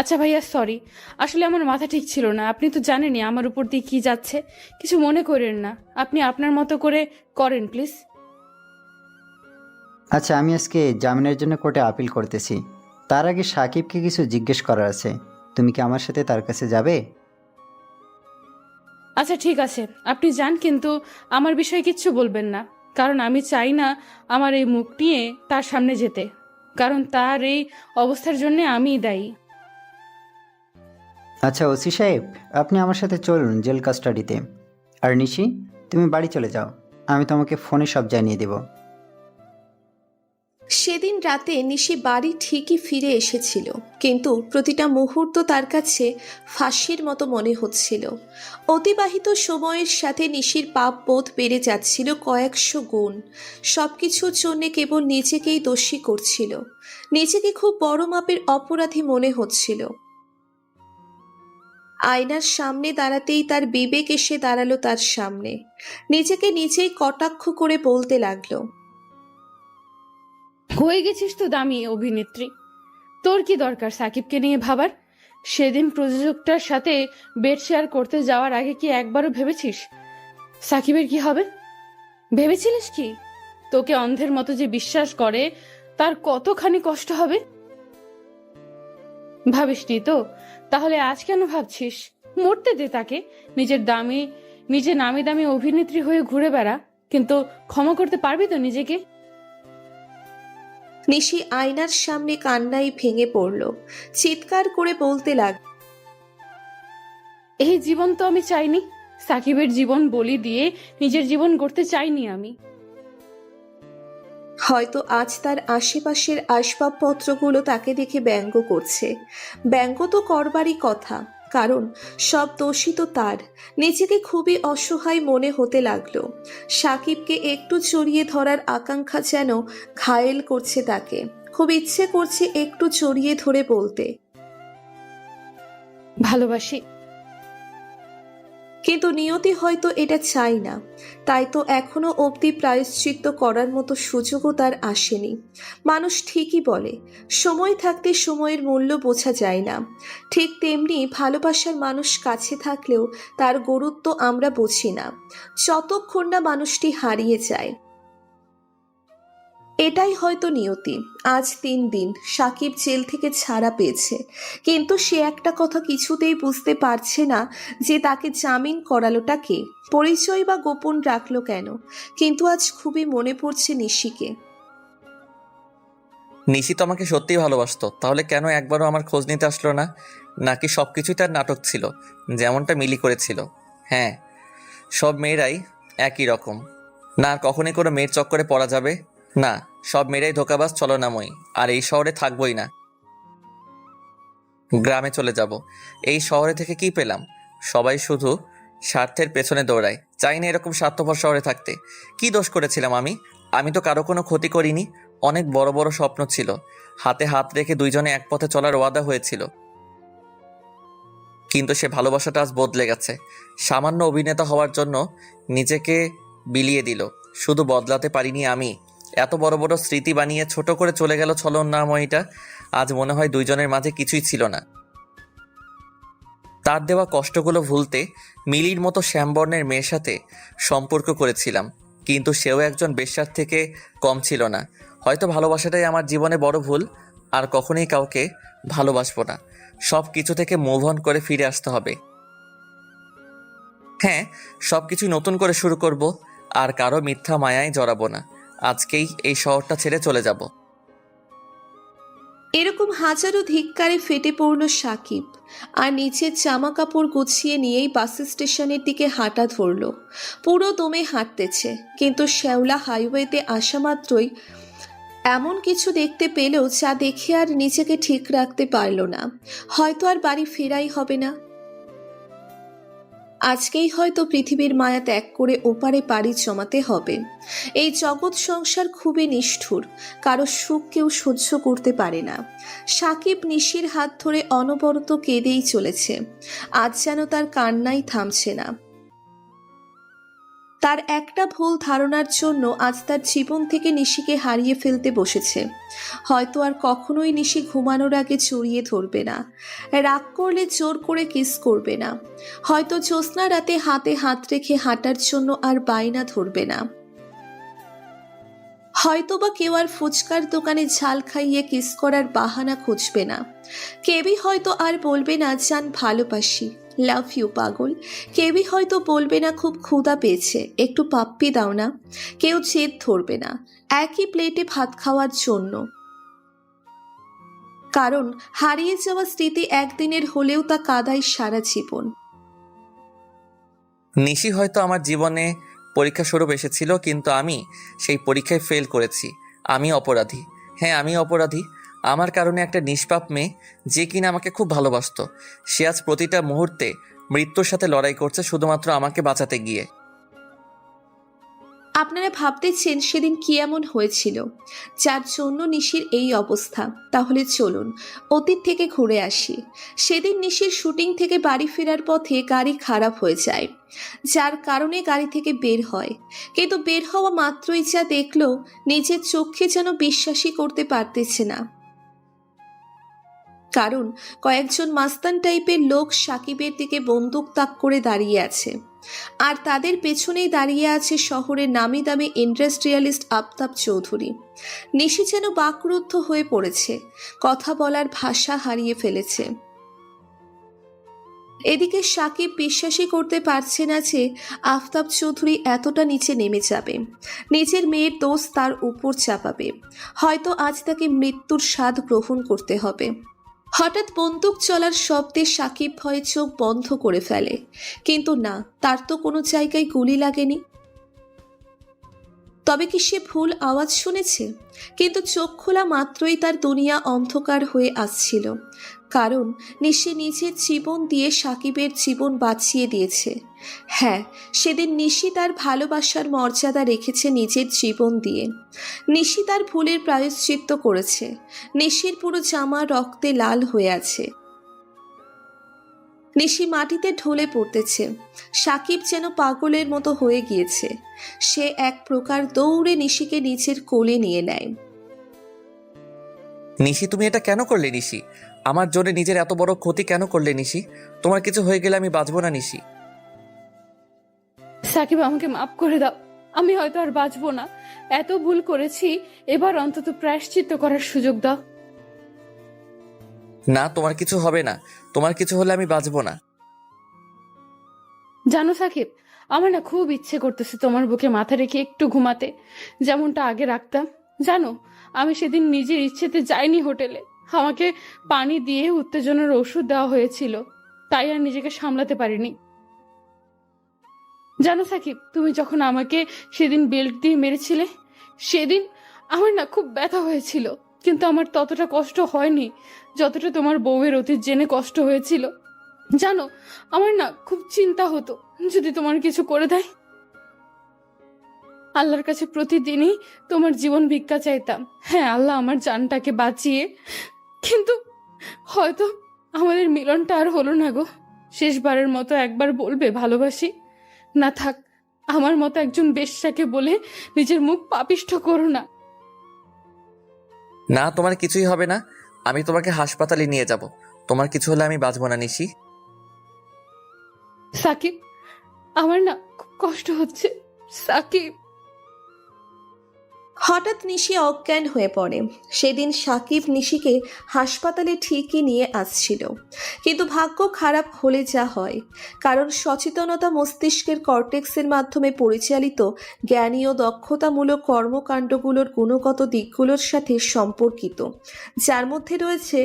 Speaker 8: আচ্ছা ভাইয়া, সরি, আসলে আমার মাথা ঠিক ছিল না। আপনি তো জানেনই আমার উপর দিয়ে কি যাচ্ছে। কিছু মনে করেন না, আপনি আপনার মতো করে করেন প্লিজ।
Speaker 9: আচ্ছা, আমি আজকে জামিনের জন্য কোর্টে আপিল করতেছি। তার আগে সাকিবকে কিছু জিজ্ঞেস করার আছে। তুমি কি আমার সাথে তার কাছে যাবে?
Speaker 8: আচ্ছা ঠিক আছে, আপনি যান, কিন্তু আমার বিষয়ে কিচ্ছু বলবেন না, কারণ আমি চাই না আমার এই মুখ নিয়ে তার সামনে যেতে, কারণ তার এই অবস্থার জন্য আমিই দায়ী।
Speaker 9: আচ্ছা ওসি সাহেব, আপনি আমার সাথে চলুন জেল কাস্টাডিতে। আর নিশি, তুমি বাড়ি চলে যাও, আমি তোমাকে ফোনে সব জানিয়ে দেব।
Speaker 3: সেদিন রাতে নিশি বাড়ি ঠিকই ফিরে এসেছিল, কিন্তু প্রতিটা মুহূর্ত তার কাছে ফাঁসির মতো মনে হচ্ছিল। অতিবাহিত সময়ের সাথে নিশির পাপ বোধ বেড়ে যাচ্ছিল কয়েকশো গুণ। সব কিছুর জন্য কেবল নিজেকেই দোষী করছিল, নিজেকে খুব বড় মাপের অপরাধী মনে হচ্ছিল। আয়নার সামনে দাঁড়াতেই তার বিবেক এসে দাঁড়ালো তার সামনে। নিজেকে নিজেই কটাক্ষ করে বলতে লাগলো,
Speaker 8: হয়ে গেছিস তো দামি অভিনেত্রী, তোর কি দরকার সাকিবকে নিয়ে ভাবার? সেদিন প্রযোজকটার সাথে বেড শেয়ার করতে যাওয়ার আগে কি একবারও ভেবেছিস সাকিবের কি হবে? ভেবেছিলিস কি তোকে অন্ধের মতো যে বিশ্বাস করে তার কতখানি কষ্ট হবে? ভাবিসনি তো? তাহলে আজ কেন ভাবছিস? মরতে দে তাকে। নিজে নামি দামি অভিনেত্রী হয়ে ঘুরে বেড়া, কিন্তু ক্ষমা করতে পারবি তো নিজেকে?
Speaker 3: নিশি আয়নার সামনে কান্নায় ভেঙে পড়ল, চিৎকার করে বলতে লাগল,
Speaker 8: এই জীবন তো আমি চাইনি। সাকিবের জীবন বলি দিয়ে নিজের জীবন গড়তে চাইনি আমি।
Speaker 3: হয়তো আজ তার আশেপাশের আসবাবপত্রগুলো তাকে দেখে ব্যঙ্গ করছে। ব্যঙ্গ তো করবারই কথা, কারণ সব দোষী তো তার। নিজেকে খুবই অসহায় মনে হতে লাগলো। সাকিবকে একটু জড়িয়ে ধরার আকাঙ্ক্ষা যেন ঘায়েল করছে তাকে। খুব ইচ্ছে করছে একটু জড়িয়ে ধরে বলতে,
Speaker 8: ভালোবাসি।
Speaker 3: কিন্তু নিয়তি হয়তো এটা চাই না, তাই তো এখনো অবধি প্রায়শ্চিত্ত করার মতো সুযোগও তার আসেনি। মানুষ ঠিকই বলে, সময় থাকতে সময়ের মূল্য বোঝা যায় না। ঠিক তেমনি ভালোবাসার মানুষ কাছে থাকলেও তার গুরুত্ব আমরা বুঝি না, যতক্ষণ না মানুষটি হারিয়ে যায়। এটাই হয়তো নিয়তি। আজ 3 দিন সাকিব জেল থেকে ছাড়া পেয়েছে, কিন্তু সে একটা কথা কিছুতেই বুঝতে পারছে না যে তাকে জামিন করালোটা কে, পরিচয় বা গোপন রাখলো কেন। কিন্তু আজ খুবই মনে পড়ছে নিশিকে।
Speaker 2: নিশি তো আমাকে সত্যিই ভালোবাসতো, তাহলে কেন একবারও আমার খোঁজ নিতে আসলো না? নাকি সব কিছুই তার নাটক ছিল, যেমনটা মিলি করেছিল? হ্যাঁ, সব মেয়েরাই একই রকম। না, কখনোই কোনো মেয়ের চক্করে পড়া যাবে না। সব মেয়েরাই ধোঁকাবাজ, ছলনাময়ী। আর এই শহরে থাকবোই না, গ্রামে চলে যাব। এই শহরে থেকে কি পেলাম? সবাই শুধু স্বার্থের পেছনে দৌড়ায়। চাই না এরকম স্বার্থপর শহরে থাকতে। কি দোষ করেছিলাম আমি? আমি তো কারো কোনো ক্ষতি করিনি। অনেক বড় বড় স্বপ্ন ছিল, হাতে হাত রেখে দুইজনে এক পথে চলার ওয়াদা হয়েছিল। কিন্তু সে ভালোবাসাটা আজ বদলে গেছে। সামান্য অভিনেতা হওয়ার জন্য নিজেকে বিলিয়ে দিল। শুধু বদলাতে পারিনি আমি, এত বড় বড় স্মৃতি বানিয়ে ছোট করে চলে গেল ছলনাময়ীটা। আজ মনে হয় দুইজনের মাঝে কিছুই ছিল না। তার দেওয়া কষ্টগুলো ভুলতে মিলির মতো শ্যামবর্ণের মেয়ের সাথে সম্পর্ক করেছিলাম, কিন্তু সেও একজন বেশ্যার থেকে কম ছিল না। হয়তো ভালোবাসাটাই আমার জীবনে বড় ভুল। আর কখনোই কাউকে ভালোবাসবো না। সব কিছু থেকে মুভ অন করে ফিরে আসতে হবে। হ্যাঁ, সব কিছু নতুন করে শুরু করব, আর কারো মিথ্যা মায়ায় জড়াবো না। আজকেই এই শহরটা ছেড়ে চলে যাব।
Speaker 3: এরকম হাজারো ধিক্কারে ফেটে পড়ল সাকিব, আর নিচের জামা কাপড় গুছিয়ে নিয়েই বাস স্টেশনের দিকে হাঁটা ধরল। পুরো দমে হাঁটতেছে, কিন্তু শ্যাওলা হাইওয়েতে আসা মাত্রই এমন কিছু দেখতে পেল যা দেখে আর নিজেকে ঠিক রাখতে পারল না। হয়তো আর বাড়ি ফেরাই হবে না। আজকেই হয়তো পৃথিবীর মায়া ত্যাগ করে ওপারে পাড়ি জমাতে হবে। এই জগৎ সংসার খুবই নিষ্ঠুর, কারো সুখ কেউ সহ্য করতে পারে না। সাকিব নিশির হাত ধরে অনবরত কেঁদেই চলেছে। আজ যেন তার কান্নাই থামছে না। তার একটা ভুল ধারণার জন্য আজ তার জীবন থেকে নিশিকে হারিয়ে ফেলতে বসেছে। হয়তো আর কখনোই নিশি ঘুমানোর আগে জড়িয়ে ধরবে না, রাগ করলে জোর করে কিস করবে না, হয়তো জ্যোৎস্না রাতে হাতে হাত রেখে হাঁটার জন্য আর বায়না ধরবে না, হয়তোবা কেউ আর ফুচকার দোকানে ঝাল খাইয়ে কিস করার বাহানা খুঁজবে না। কেবি হয়তো আর বলবে না জান ভালোবাসি, লাভ ইউ পাগল। কেবি হয়তো বলবে না খুব ক্ষুধা পেয়েছে, একটু পাপ্পি দাও না। কেউ জেদ ধরবে না একই প্লেটে ভাত খাওয়ার জন্য, কারণ হারিয়ে যাওয়া স্মৃতি একদিনের হলেও তা কাদায় সারা জীবন।
Speaker 2: নিশি হয়তো আমার জীবনে পরীক্ষা স্বরূপ এসেছিল, কিন্তু আমি সেই পরীক্ষায় ফেল করেছি। আমি অপরাধী। হ্যাঁ, আমি অপরাধী। আমার কারণে একটা নিষ্পাপ মেয়ে, যে কিনা আমাকে খুব ভালোবাসতো, সে আজ প্রতিটা মুহূর্তে মৃত্যুর সাথে লড়াই করছে শুধুমাত্র আমাকে বাঁচাতে গিয়ে।
Speaker 3: আপনারা ভাবতেছেন সেদিন কি এমন হয়েছিল যার জন্য নিশির এই অবস্থা। তাহলে চলুন অতীত থেকে ঘুরে আসি। সেদিন নিশির শুটিং থেকে বাড়ি ফেরার পথে গাড়ি খারাপ হয়ে যায়, যার কারণে গাড়ি থেকে বের হয়। কিন্তু বের হওয়া মাত্রই যা দেখলো, নিজের চোখে যেন বিশ্বাসই করতে পারতেছে না। কারণ কয়েকজন মাস্তান টাইপের লোক সাকিবের দিকে বন্দুক তাক করে দাঁড়িয়ে আছে, আর তাদের পেছনেই দাঁড়িয়ে আছে শহরের নামি দামি ইন্ডাস্ট্রিয়ালিস্ট আফতাব চৌধুরী। নিশি যেন বাকরুদ্ধ হয়ে পড়েছে, কথা বলার ভাষা হারিয়ে ফেলেছে। এদিকে সাকিব বিশ্বাসই করতে পারছে না যে আফতাব চৌধুরী এতটা নিচে নেমে যাবে, নিজের মেয়ের দোষ তার উপর চাপাবে। হয়তো আজ তাকে মৃত্যুর স্বাদ গ্রহণ করতে হবে। হঠাৎ বন্দুক চলার শব্দে সাকিব ভয়ে চোখ বন্ধ করে ফেলে, কিন্তু না, তার তো কোনো জায়গায় গুলি লাগেনি। তবে কি সে ভুল আওয়াজ শুনেছে? কিন্তু চোখ খোলা মাত্রই তার দুনিয়া অন্ধকার হয়ে আসছিল, কারণ নিশি নিজের জীবন দিয়ে সাকিবের জীবন বাঁচিয়ে দিয়েছে। হ্যাঁ, সেদিন নিশি তার ভালোবাসার মর্যাদা রেখেছে নিজের জীবন দিয়ে। নিশি তার ভুলের প্রায়শ্চিত্ত করেছে। নিশির পুরো জামা রক্তে লাল হয়ে আছে। নিশি মাটিতে ঢলে পড়তেছে। সাকিব যেন পাগলের মতো হয়ে গিয়েছে। সে এক প্রকার দৌড়ে নিশিকে নিজের কোলে নিয়ে নেয়।
Speaker 2: নিশি, তুমি এটা কেন করলে নিশি? আমার জন্য নিজের এত বড় ক্ষতি কেন করলে নিশি? তোমার কিছু হয়ে গেলে আমি বাঁচবো না নিশি।
Speaker 8: সাকিব, আমাকে মাফ করে দাও। আমি হয়তো আর বাঁচবো না। এত ভুল করেছি, এবার অন্তত প্রায়শ্চিত্ত করার সুযোগ দাও।
Speaker 2: না, তোমার কিছু হবে না। তোমার কিছু হলে আমি বাঁচবো না।
Speaker 8: জানো সাকিব, আমার না খুব ইচ্ছে করতেছে তোমার বুকে মাথা রেখে একটু ঘুমাতে, যেমনটা আগে রাখতাম। জানো, আমি সেদিন নিজের ইচ্ছেতে যাইনি হোটেলে। আমাকে পানি দিয়ে উত্তেজনার ওষুধ দেওয়া হয়েছিল, তাই আর নিজেকে সামলাতে পারিনি। জানো সাকিব, তুমি যখন আমাকে সেদিন বেল্ট দিয়ে মেরেছিলে, সেদিন আমার না খুব ব্যথা হয়েছিল, কিন্তু আমার ততটা কষ্ট হয়নি যতটা তোমার বউয়ের অতীত জেনে কষ্ট হয়েছিল। জানো, আমার না খুব চিন্তা হতো যদি তোমার কিছু করে দেয়। আল্লাহর কাছে প্রতিদিনই তোমার জীবন ভিক্ষা চাইতাম। হ্যাঁ, আল্লাহ আমার জানটাকে বাঁচিয়ে, কিন্তু হয়তো আমাদের মিলনটা আর হলো না গো। শেষবারের মতো একবার বলবে ভালোবাসি? না থাক, আমার মতো একজন বেশ্যাকে বলে নিজের মুখ পাপিষ্ঠ করো না।
Speaker 2: না, তোমার কিছুই হবে না। আমি তোমাকে হাসপাতালে নিয়ে যাব। তোমার কিছু হলে আমি বাঁচবো না নিশি।
Speaker 8: সাকিব, আমার না খুব কষ্ট হচ্ছে। সাকিব।
Speaker 3: হঠাৎ নিশি অজ্ঞান হয়ে পড়ে। সেদিন সাকিব নিশিকে হাসপাতালে ঠিকই নিয়ে আসছিল, কিন্তু ভাগ্য খারাপ হলে যা হয়। কারণ সচেতনতা মস্তিষ্কের কর্টেক্সের মাধ্যমে পরিচালিত জ্ঞানী ও দক্ষতামূলক কর্মকাণ্ডগুলোর গুণগত দিকগুলোর সাথে সম্পর্কিত, যার মধ্যে রয়েছে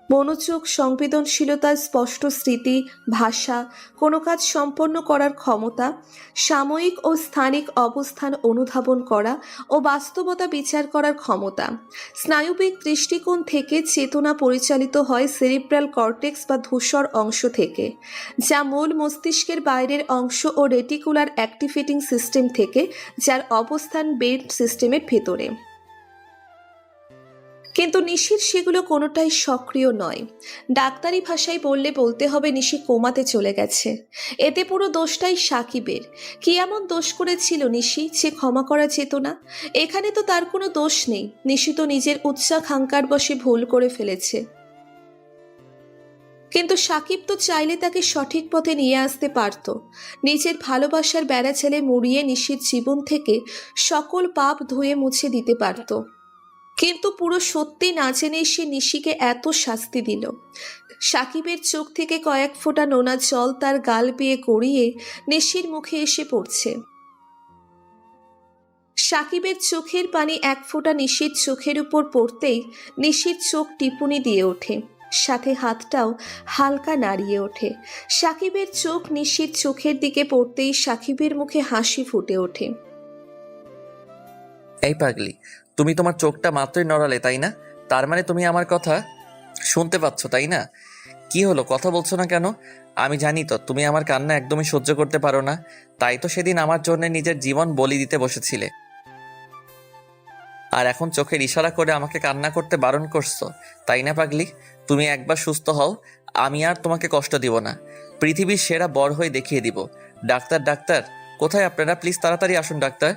Speaker 3: মনোযোগ, সংবেদনশীলতা, স্পষ্ট স্মৃতি, ভাষা, কোনো কাজ সম্পন্ন করার ক্ষমতা, সাময়িক ও স্থানিক অবস্থান অনুধাবন করা ও বাস্তবতা বিচার করার ক্ষমতা। স্নায়ুবিক দৃষ্টিকোণ থেকে চেতনা পরিচালিত হয় সেরিব্রাল কর্টেক্স বা ধূসর অংশ থেকে, যা মূল মস্তিষ্কের বাইরের অংশ, ও রেটিকুলার অ্যাক্টিভেটিং সিস্টেম থেকে, যার অবস্থান ব্রেন সিস্টেমের ভেতরে। কিন্তু নিশির সেগুলো কোনোটাই সক্রিয় নয়। ডাক্তারি ভাষায় বলতে হবে নিশি কোমাতে চলে গেছে। এতে পুরো দোষটাই সাকিবের। কি এমন দোষ করেছিল নিশি যে ক্ষমা করা যেত না? এখানে তো তার কোনো দোষ নেই। নিশি তো নিজের উচ্চাকাঙ্ক্ষার বশে ভুল করে ফেলেছে। কিন্তু সাকিব তো চাইলে তাকে সঠিক পথে নিয়ে আসতে পারত। নিজের ভালোবাসার বেড়া ছেলে মুড়িয়ে নিশির জীবন থেকে সকল পাপ ধুয়ে মুছে দিতে পারত। কিন্তু পুরো সত্যি না জেনে সে নিশিকে এত শাস্তি দিল। সাকিবের চোখ থেকে কয়েক ফোঁটা নোনা জল তার গাল বেয়ে গড়িয়ে নিশির মুখে এসে পড়ছে। সাকিবের চোখের পানি এক ফোঁটা নিশির চোখের উপর পড়তেই নিশির চোখ টিপুনি দিয়ে ওঠে, সাথে হাতটাও হালকা নাড়িয়ে ওঠে। সাকিবের চোখ নিশির চোখের দিকে পড়তেই সাকিবের মুখে হাসি ফুটে ওঠে।
Speaker 2: এই পাগলি, তুমি তোমার চোখটা মাত্রই নড়ালে, তাই না? তার মানে তুমি আমার কথা শুনতে পাচ্ছ, তাই না? কি হলো, কথা বলছো না কেন? আমি জানি তো তুমি আমার কান্না একদমই সহ্য করতে পারো না। তাই তো সেদিন আমার জন্য নিজের জীবন বলি দিতে বসেছিলে, আর এখন চোখের ইশারা করে আমাকে কান্না করতে বারণ করছো, তাই না পাগলি? তুমি একবার সুস্থ হও, আমি আর তোমাকে কষ্ট দিব না। পৃথিবীর সেরা বর হয়ে দেখিয়ে দিব। ডাক্তার, ডাক্তার কোথায় আপনারা? প্লিজ তাড়াতাড়ি আসুন ডাক্তার।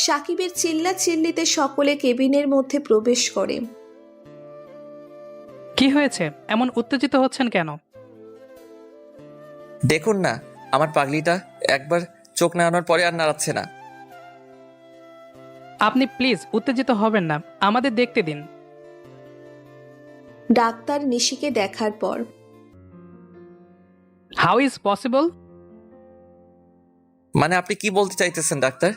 Speaker 3: সাকিবের চিল্লা চিল্লিতে সকলে কেবিনের মধ্যে প্রবেশ করে।
Speaker 7: কি হয়েছে? এমন উত্তেজিত হচ্ছেন কেন?
Speaker 2: দেখুন না, আমার পাগলিটা একবার চোখ নাড়ানোর পরে আর নাড়াচ্ছে না।
Speaker 7: আপনি প্লিজ উত্তেজিত হবেন না, আমাদের দেখতে দিন।
Speaker 3: ডাক্তার নিশিকে দেখার পর,
Speaker 7: হাউ ইজ পসিবল?
Speaker 2: মানে আপনি কি বলতে চাইতেছেন ডাক্তার?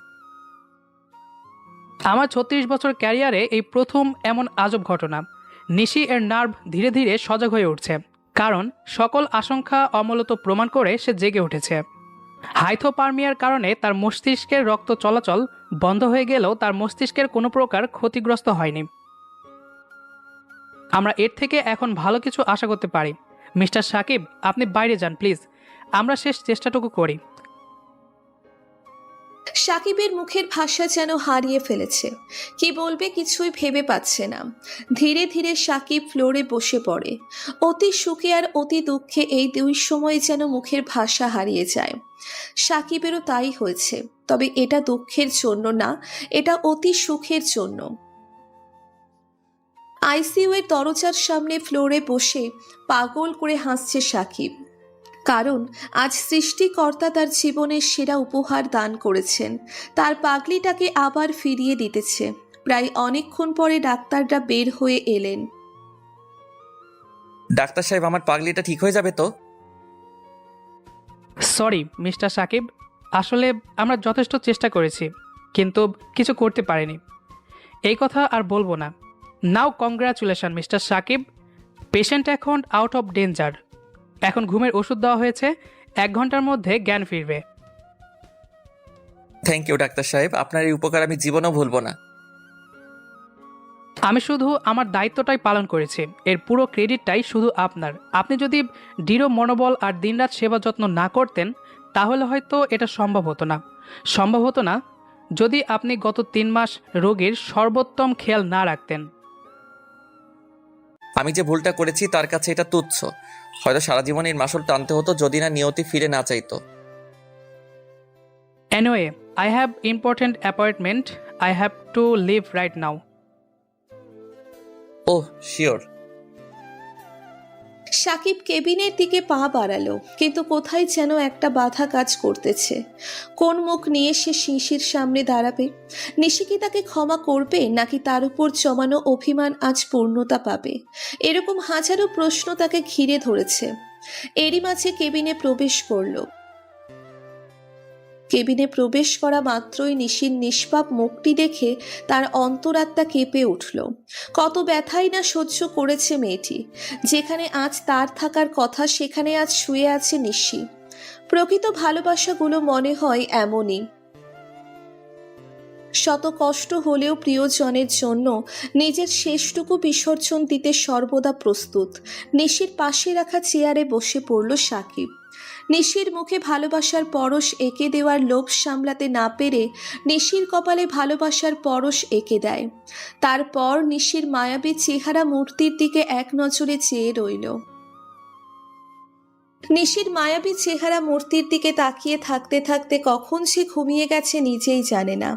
Speaker 7: আমার 36 বছর ক্যারিয়ারে এই প্রথম এমন আজব ঘটনা। নিশি এর নার্ভ ধীরে ধীরে সজাগ হয়ে উঠছে, কারণ সকল আশঙ্কা অমূলত প্রমাণ করে সে জেগে উঠেছে। হাইথোপারমিয়ার কারণে তার মস্তিষ্কের রক্ত চলাচল বন্ধ হয়ে গেলেও তার মস্তিষ্কের কোনো প্রকার ক্ষতিগ্রস্ত হয়নি। আমরা এর থেকে এখন ভালো কিছু আশা করতে পারি। মিস্টার সাকিব, আপনি বাইরে যান প্লিজ, আমরা শেষ চেষ্টাটুকু করি।
Speaker 3: সাকিবের মুখের ভাষা যেন হারিয়ে ফেলেছে। কি বলবে কিছুই ভেবে পাচ্ছে না। ধীরে ধীরে সাকিব ফ্লোরে বসে পড়ে। অতি সুখে আর অতি দুঃখে এই দুই সময় যেন মুখের ভাষা হারিয়ে যায়। সাকিবেরও তাই হয়েছে, তবে এটা দুঃখের জন্য না, এটা অতি সুখের জন্য। আইসিইউ এর দরজার সামনে ফ্লোরে বসে পাগল করে হাসছে সাকিব। কারণ আজ সৃষ্টিকর্তা তার জীবনের সেরা উপহার দান করেছেন, তার পাগলিটাকে আবার ফিরিয়ে দিতেছে। প্রায় অনেকক্ষণ পরে ডাক্তাররা বের হয়ে এলেন।
Speaker 2: ডাক্তার সাহেব, আমার পাগলিটা ঠিক হয়ে যাবে তো?
Speaker 7: সরি মিস্টার সাকিব, আসলে আমরা যথেষ্ট চেষ্টা করেছি, কিন্তু কিছু করতে পারিনি। এই কথা আর বলবো না। নাও কংগ্রাচুলেশন মিস্টার সাকিব, পেশেন্ট এখন আউট অফ ডেঞ্জার। এখন ঘুমের ওষুধ দেওয়া হয়েছে, 1 ঘন্টার মধ্যে জ্ঞান ফিরবে।
Speaker 2: থ্যাংক ইউ ডাক্তার সাহেব, আপনার এই উপকার আমি জীবনেও ভুলবো না।
Speaker 7: আমি শুধু আমার দায়িত্বটাই পালন করেছি, এর পুরো ক্রেডিটটাই শুধু আপনার। আপনি যদি দৃঢ় মনোবল আর দিনরাত সেবা যত্ন না করতেন তাহলে হয়তো এটা সম্ভব হতো না যদি আপনি গত 3 মাস রোগীর সর্বোত্তম খেয়াল না রাখতেন।
Speaker 2: আমি যে ভুলটা করেছি তার কাছে এটা তুচ্ছ। হয়তো সারা জীবন এর মাসুল টানতে হতো যদি না নিয়তি ফিরে না চাইতো।
Speaker 7: Anyway, I have important appointment, I have to leave right now.
Speaker 2: Oh sure.
Speaker 3: Sakib কেবিনের দিকে পা বাড়ালো, কিন্তু কোথায় যেন একটা বাধা কাজ করতেছে। কোন মুখ নিয়ে সে শিশির সামনে দাঁড়াবে? নিশি কি তাকে ক্ষমা করবে, নাকি তার উপর জমানো অভিমান আজ পূর্ণতা পাবে? এরকম হাজারো প্রশ্ন তাকে ঘিরে ধরেছে। এরই মাঝে কেবিনে প্রবেশ করলো। কেবিনে প্রবেশ করা মাত্রই নিশির নিষ্পাপ মুখটি দেখে তার অন্তরাত্মা কেঁপে উঠল। কত ব্যথাই না সহ্য করেছে মেয়েটি। যেখানে আজ তার থাকার কথা, সেখানে আজ শুয়ে আছে নিশি। প্রকৃত ভালোবাসাগুলো মনে হয় এমনই। শত কষ্ট হলেও প্রিয়জনের জন্য নিজের শেষটুকু বিসর্জন দিতে সর্বদা প্রস্তুত। নিশির পাশে রাখা চেয়ারে বসে পড়ল সাকিব। নিশির মুখে ভালোবাসার পরশ এঁকে দেওয়ার লোভ সামলাতে না পেরে নিশির কপালে ভালোবাসার পরশ এঁকে দেয়। তারপর নিশির মায়াবী চেহারা মূর্তির দিকে এক নজরে চেয়ে রইল। নিশির মায়াবী চেহারা মূর্তির দিকে তাকিয়ে থাকতে থাকতে কখন সে ঘুমিয়ে গেছে নিজেই জানে না।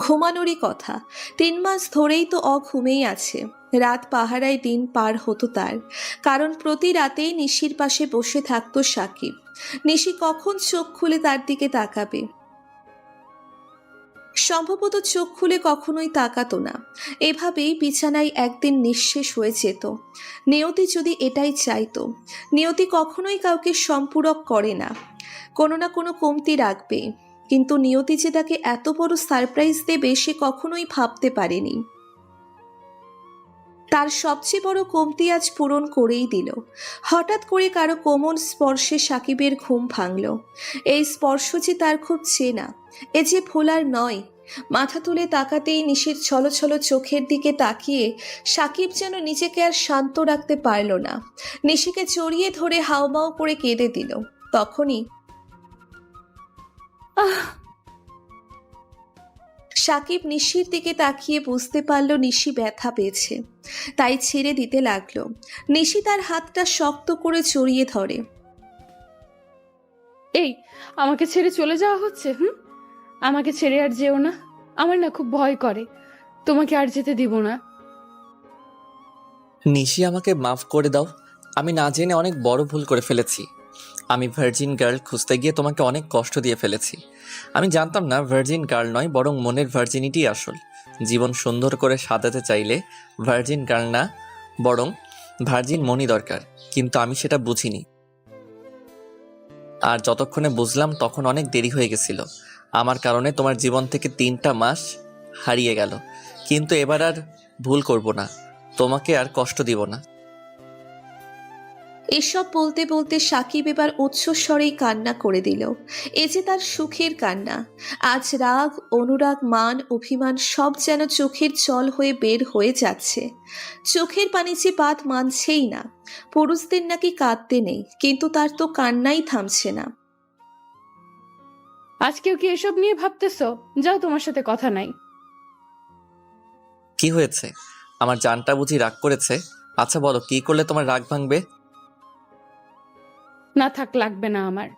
Speaker 3: ঘুমানোরই কথা, 3 মাস ধরেই তো অঘুমেই আছে। রাত পাহারায় দিন পার হতো তার, কারণ প্রতি রাতেই নিশির পাশে বসে থাকতো সাকিব। নিশি কখন চোখ খুলে তার দিকে তাকাবে? সম্ভবত চোখ খুলে কখনোই তাকাতো না। এভাবেই বিছানায় একদিন নিঃশেষ হয়ে যেত। নিয়তি যদি এটাই চাইতো। নিয়তি কখনোই কাউকে সম্পূরক করে না, কোনো না কোনো কমতি রাখবে। কিন্তু নিয়তি যে তাকে এত বড় সারপ্রাইজ দেবে সে কখনোই ভাবতে পারেনি। তার সবচেয়ে বড় কমতি আজ পূরণ করেই দিল। হঠাৎ করে কারো কোমল স্পর্শে সাকিবের ঘুম ভাঙল। এই স্পর্শ যে তার খুব চেনা, এ যে ভোলার নয়। মাথা তুলে তাকাতেই নিশির ছলছল চোখের দিকে তাকিয়ে সাকিব যেন নিজেকে আর শান্ত রাখতে পারল না। নিশিকে জড়িয়ে ধরে হাউমাউ করে কেঁদে দিল। তখনই সাকিব নিশির দিকে তাকিয়ে বুঝতে পারল নিশি ব্যথা পেয়েছে, তাই ছেড়ে দিতে লাগলো। নিশি তার হাতটা শক্ত করে জড়িয়ে ধরে।
Speaker 8: এই, আমাকে ছেড়ে চলে যাওয়া হচ্ছে? আমাকে ছেড়ে আর যেও না, আমার না খুব ভয় করে। তোমাকে আর যেতে দিব না।
Speaker 2: নিশি আমাকে মাফ করে দাও, আমি না জেনে অনেক বড় ভুল করে ফেলেছি। আমি ভার্জিন গার্ল খুঁজতে গিয়ে তোমাকে অনেক কষ্ট দিয়ে ফেলেছি। আমি জানতাম না ভার্জিন গার্ল নয়, বরং মনের ভার্জিনিটি আসল। জীবন সুন্দর করে সাজাতে চাইলে ভার্জিন গার্ল না, বরং ভার্জিন মনি দরকার। কিন্তু আমি সেটা বুঝিনি, আর যতক্ষণে বুঝলাম তখন অনেক দেরি হয়ে গেছিল। আমার কারণে তোমার জীবন থেকে 3টা মাস হারিয়ে গেল। কিন্তু এবার আর ভুল করব না, তোমাকে আর কষ্ট দিব না।
Speaker 3: এসব বলতে বলতে সাকিব এবার উচ্চস্বরেই কান্না করে দিল। এ যে তার সুখের কান্না। আজ রাগ, অনুরাগ, মান, অভিমান সব যেন চোখের জল হয়ে বের হয়ে যাচ্ছে। চোখের পানি যে বাদ মানছেই না। পুরুষদের নাকি কাঁদতে নেই, কিন্তু তার তো কান্নাই থামছে না।
Speaker 8: আজকেও কি এসব নিয়ে ভাবতেছ? যাও, তোমার সাথে কথা নাই।
Speaker 2: কি হয়েছে? আমার জানটা বুঝি রাগ করেছে? আচ্ছা বলো, কি করলে তোমার রাগ ভাঙবে?
Speaker 8: না থাক, লাগবে না আমার।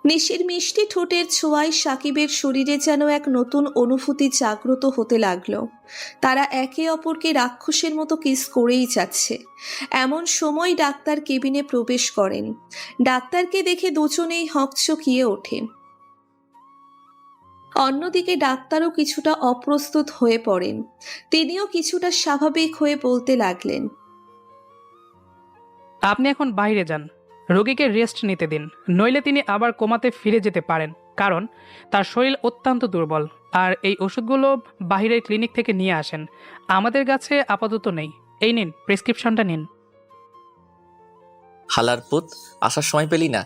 Speaker 3: নিশির মিষ্টি ঠোঁটের ছোঁয়ায় সাকিবের শরীরে যেন এক নতুন অনুভূতি জাগ্রত হতে লাগলো। তারা একে অপরকে রাক্ষসের মতো কিস করেই যাচ্ছে। এমন সময় ডাক্তার কেবিনে প্রবেশ করেন। ডাক্তারকে দেখে দুজনেই হকচকিয়ে ওঠে। অন্যদিকে ডাক্তারও কিছুটা অপ্রস্তুত হয়ে পড়েন। তিনিও কিছুটা স্বাভাবিক হয়ে বলতে লাগলেন,
Speaker 7: আপনি এখন বাইরে যান, রোগীকে রেস্ট নিতে দিন, নইলে তিনি আবার কোমাতে ফিরে যেতে পারেন, কারণ তার শরীর অত্যন্ত দুর্বল। আর এই ওষুধগুলো বাইরের ক্লিনিক থেকে নিয়ে আসেন, আমাদের কাছে আপাতত নেই। এই নিন, প্রেসক্রিপশনটা নিন।
Speaker 2: হালার পুত, আসার সময় পেলি না?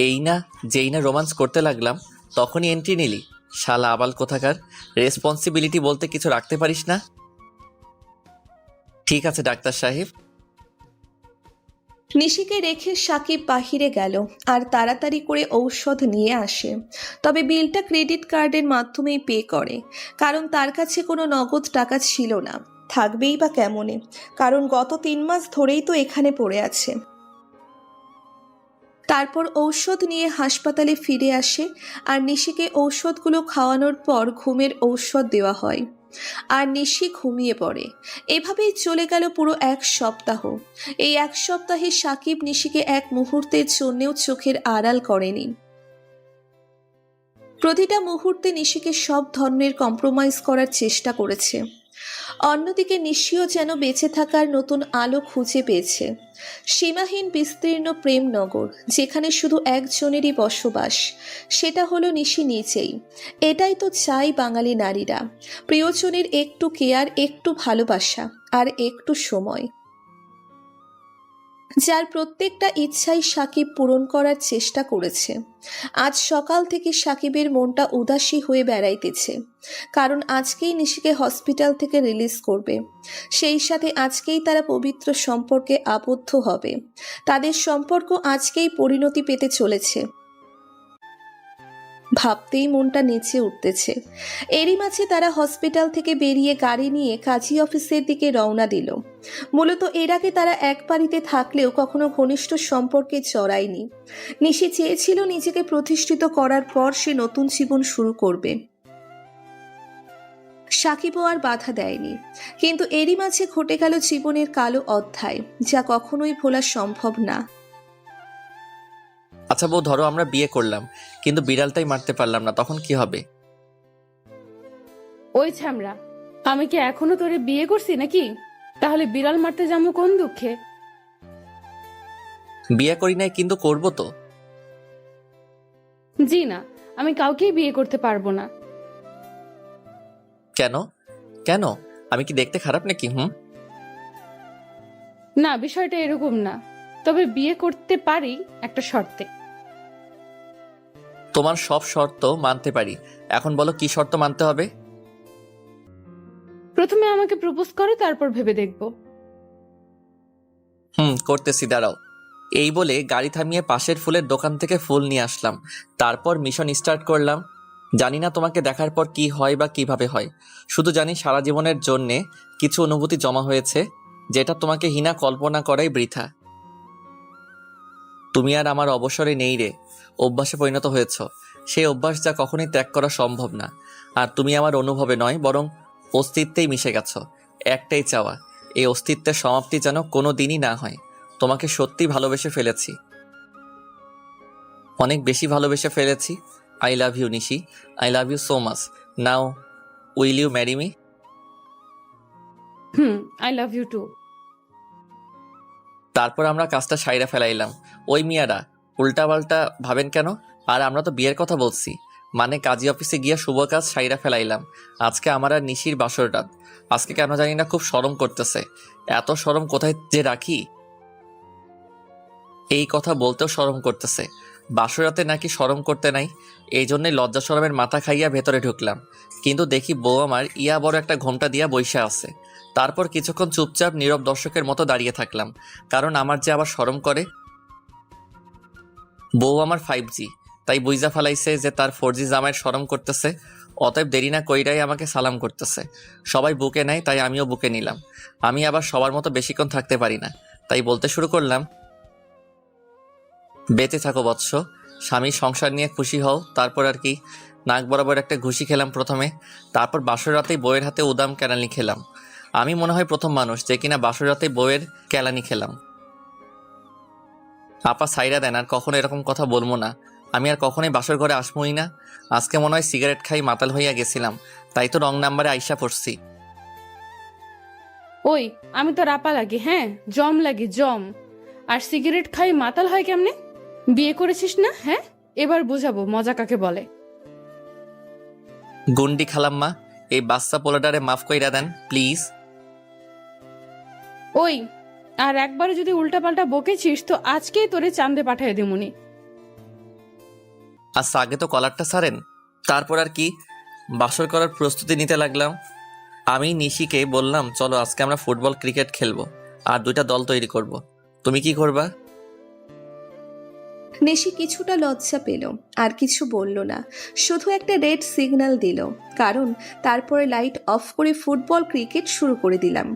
Speaker 2: এই না যেই না রোমান্স করতে লাগলাম তখনই এন্ট্রি নিলি। শালা আবাল কোথাকার, রেসপন্সিবিলিটি বলতে কিছু রাখতে পারিস না। ঠিক আছে ডাক্তার সাহেব।
Speaker 3: নিশিকে রেখে সাকিব বাহিরে গেল আর তাড়াতাড়ি করে ঔষধ নিয়ে আসে। তবে বিলটা ক্রেডিট কার্ডের মাধ্যমেই পে করে, কারণ তার কাছে কোনো নগদ টাকা ছিল না। থাকবেই বা কেমনে, কারণ গত 3 মাস ধরেই তো এখানে পড়ে আছে। তারপর ঔষধ নিয়ে হাসপাতালে ফিরে আসে আর নিশিকে ঔষধগুলো খাওয়ানোর পর ঘুমের ঔষধ দেওয়া হয় আর নিশি ঘুমিয়ে পড়ে। এভাবেই চলে গেল পুরো 1 সপ্তাহ। এই 1 সপ্তাহে সাকিব নিশিকে এক মুহূর্তের জন্যেও চোখের আড়াল করেনি। প্রতিটা মুহূর্তে নিশিকে সব ধরনের কম্প্রোমাইজ করার চেষ্টা করেছে। অন্যদিকে নিশিও যেন বেঁচে থাকার নতুন আলো খুঁজে পেয়েছে। সীমাহীন বিস্তীর্ণ প্রেমনগর, যেখানে শুধু একজনেরই বসবাস, সেটা হলো নিশি নিজেই। এটাই তো চাই বাঙালি নারীরা, প্রিয়জনের একটু কেয়ার, একটু ভালোবাসা আর একটু সময়। যার প্রত্যেকটা ইচ্ছাই সাকিব পূরণ করার চেষ্টা করেছে। আজ সকাল থেকে সাকিবের মনটা উদাসী হয়ে বেড়াইতেছে, কারণ আজকেই নিশিকে হসপিটাল থেকে রিলিজ করবে। সেই সাথে আজকেই তারা পবিত্র সম্পর্কে আবদ্ধ হবে। তাদের সম্পর্ক আজকেই পরিণতি পেতে চলেছে। ভাবতেই মনটা নেচে উঠতেছে। এরই মাঝে তারা হসপিটাল থেকে বেরিয়ে গাড়ি নিয়ে কাজী অফিসের দিকে রওনা দিল। মূলত এর আগে তারা এক বাড়িতে থাকলেও কখনো ঘনিষ্ঠ সম্পর্কে জড়ায়নি। নিশি চেয়েছিল নিজেকে প্রতিষ্ঠিত করার পর সে নতুন জীবন শুরু করবে। সাকিবও আর বাধা দেয়নি, কিন্তু এরই মাঝে ঘটে গেল জীবনের কালো অধ্যায়, যা কখনোই ভোলা সম্ভব না।
Speaker 2: আচ্ছা বউ, ধরো আমরা বিয়ে করলাম কিন্তু বিড়ালটাই মারতে পারলাম না, তখন কি হবে?
Speaker 8: ওই ছামড়া, আমি কি এখনো তোরে বিয়ে করছি নাকি? তাহলে বিড়াল মারতে যাবো কোন দুঃখে?
Speaker 2: বিয়ে করি নাই কিন্তু করব তো।
Speaker 8: জি না, আমি কাউকেই বিয়ে করতে পারবো না।
Speaker 2: কেন কেন? আমি কি দেখতে খারাপ নাকি?
Speaker 8: না, বিষয়টা এরকম না, তবে বিয়ে করতে পারি একটা শর্তে।
Speaker 2: তোমার সব শর্ত মানতে পারি, এখন বলো কি শর্ত মানতে হবে?
Speaker 8: প্রথমে আমাকে প্রপোজ করো, তারপর ভেবে দেখবো।
Speaker 2: করতেছি, দাঁড়াও। এই বলে গাড়ি থামিয়ে পাশের ফুলের দোকান থেকে ফুল নিয়ে আসলাম। তারপর মিশন স্টার্ট করলাম। জানি না তোমাকে দেখার পর কি হয় বা কিভাবে হয়, শুধু জানি সারা জীবনের জন্যে কিছু অনুভূতি জমা হয়েছে, যেটা তোমাকে হীনা কল্পনা করাই বৃথা। তুমি আর আমার অবসরে নেই রে, অভ্যাসে পরিণত হয়েছ। সেই অভ্যাস যা কখনোই ত্যাগ করা সম্ভব না। আর তুমি আমার অনুভবে নয়, বরং অস্তিত্বেই মিশে গেছ। একটাই চাওয়া, এই অস্তিত্বের সমাপ্তি যেন কোনো দিনই না হয়। তোমাকে সত্যি ভালোবেসে ফেলেছি, অনেক বেশি ভালোবেসে ফেলেছি। I love you Nishi, I love you so much. Now will you marry me?
Speaker 8: I love you too.
Speaker 2: তারপর আমরা কাজটা সাইরা ফেলাইলাম। ওই মিয়ারা উল্টাপাল্টা ভাবেন কেন? আর আমরা তো বিয়ের কথা বলছি, মানে কাজী অফিসে গিয়া শুভ কাজ সাইরা ফেলাইলাম। আজকে আমার আর নিশির বাসর রাত। আজকে কেন জানি না খুব শরম করতেছে। এত শরম কোথায় যে রাখি, এই কথা বলতেও শরম করতেছে। বাসরাতে নাকি শরম করতে নাই, এই জন্যই লজ্জা শরমের মাথা খাইয়া ভেতরে ঢুকলাম। কিন্তু দেখি বউ আমার ইয়া বড় একটা ঘোমটা দিয়া বইসা আছে। তারপর কিছুক্ষণ চুপচাপ নীরব দর্শকের মতো দাঁড়িয়ে থাকলাম, কারণ আমার যে আবার শরম করে। বউ আমার 5G, তাই বুইজা ফেলাইছে যে তার 4G জামাইয়ের শরম করতেছে। অতএব দেরি না কইরাই আমাকে সালাম করতেছে। সবাই বুকে নেয়, তাই আমিও বুকে নিলাম। আমি আবার সবার মতো বেশিক্ষণ থাকতে পারি না, তাই বলতে শুরু করলাম, বেঁচে থাকো বৎস, স্বামীর সংসার নিয়ে খুশি হও। তারপর আর কি, নাক বরাবর একটা ঘুষি খেলাম প্রথমে, তারপর বাসর রাতেই বউয়ের হাতে উদাম কেলানি খেলাম। আমি মনে হয় প্রথম মানুষ যে কিনা বাসর রাতেই বউয়ের কেলানি খেলাম। আপা সাইরা দেন, আর কখনো এরকম কথা বলবো না। আমি আর কখনোই বাসর ঘরে আসবোই না। আজকে মনে হয় সিগারেট খাই মাতাল হইয়া গেছিলাম, তাই তো রং নাম্বারে আইসা পড়ছি।
Speaker 8: ওই, আমি তো রাপা লাগি, হ্যাঁ জম লাগি জম। আর সিগারেট খাই মাতাল হয় কেমনে? বিয়ে করেছিস না? হ্যাঁ, এবার বুঝাবো মজা কাকে বলে।
Speaker 2: গুন্ডি খালাম্মা, এই বাচ্চা পোলাটারে মাফ কইরা দেন প্লিজ।
Speaker 8: ওই, আর একবারে যদি উল্টাপাল্টা বকেছিস তো আজকেই তোরে চান্দে পাঠায় দেমুনি।
Speaker 2: আচ্ছা আগে তো কলারটা ছাড়েন। তারপর আর কি, বাসর করার প্রস্তুতি নিতে লাগলাম। আমি নিশিকে বললাম, চলো আজকে আমরা ফুটবল ক্রিকেট খেলবো আর 2টা দল তৈরি করব। তুমি কি করবা?
Speaker 3: নিশি কিছুটা লজ্জা পেল, আর কিছু বলল না, শুধু একটা রেড সিগন্যাল দিল, কারণ তারপরে লাইট অফ করে ফুটবল ক্রিকেট শুরু করে দিলাম।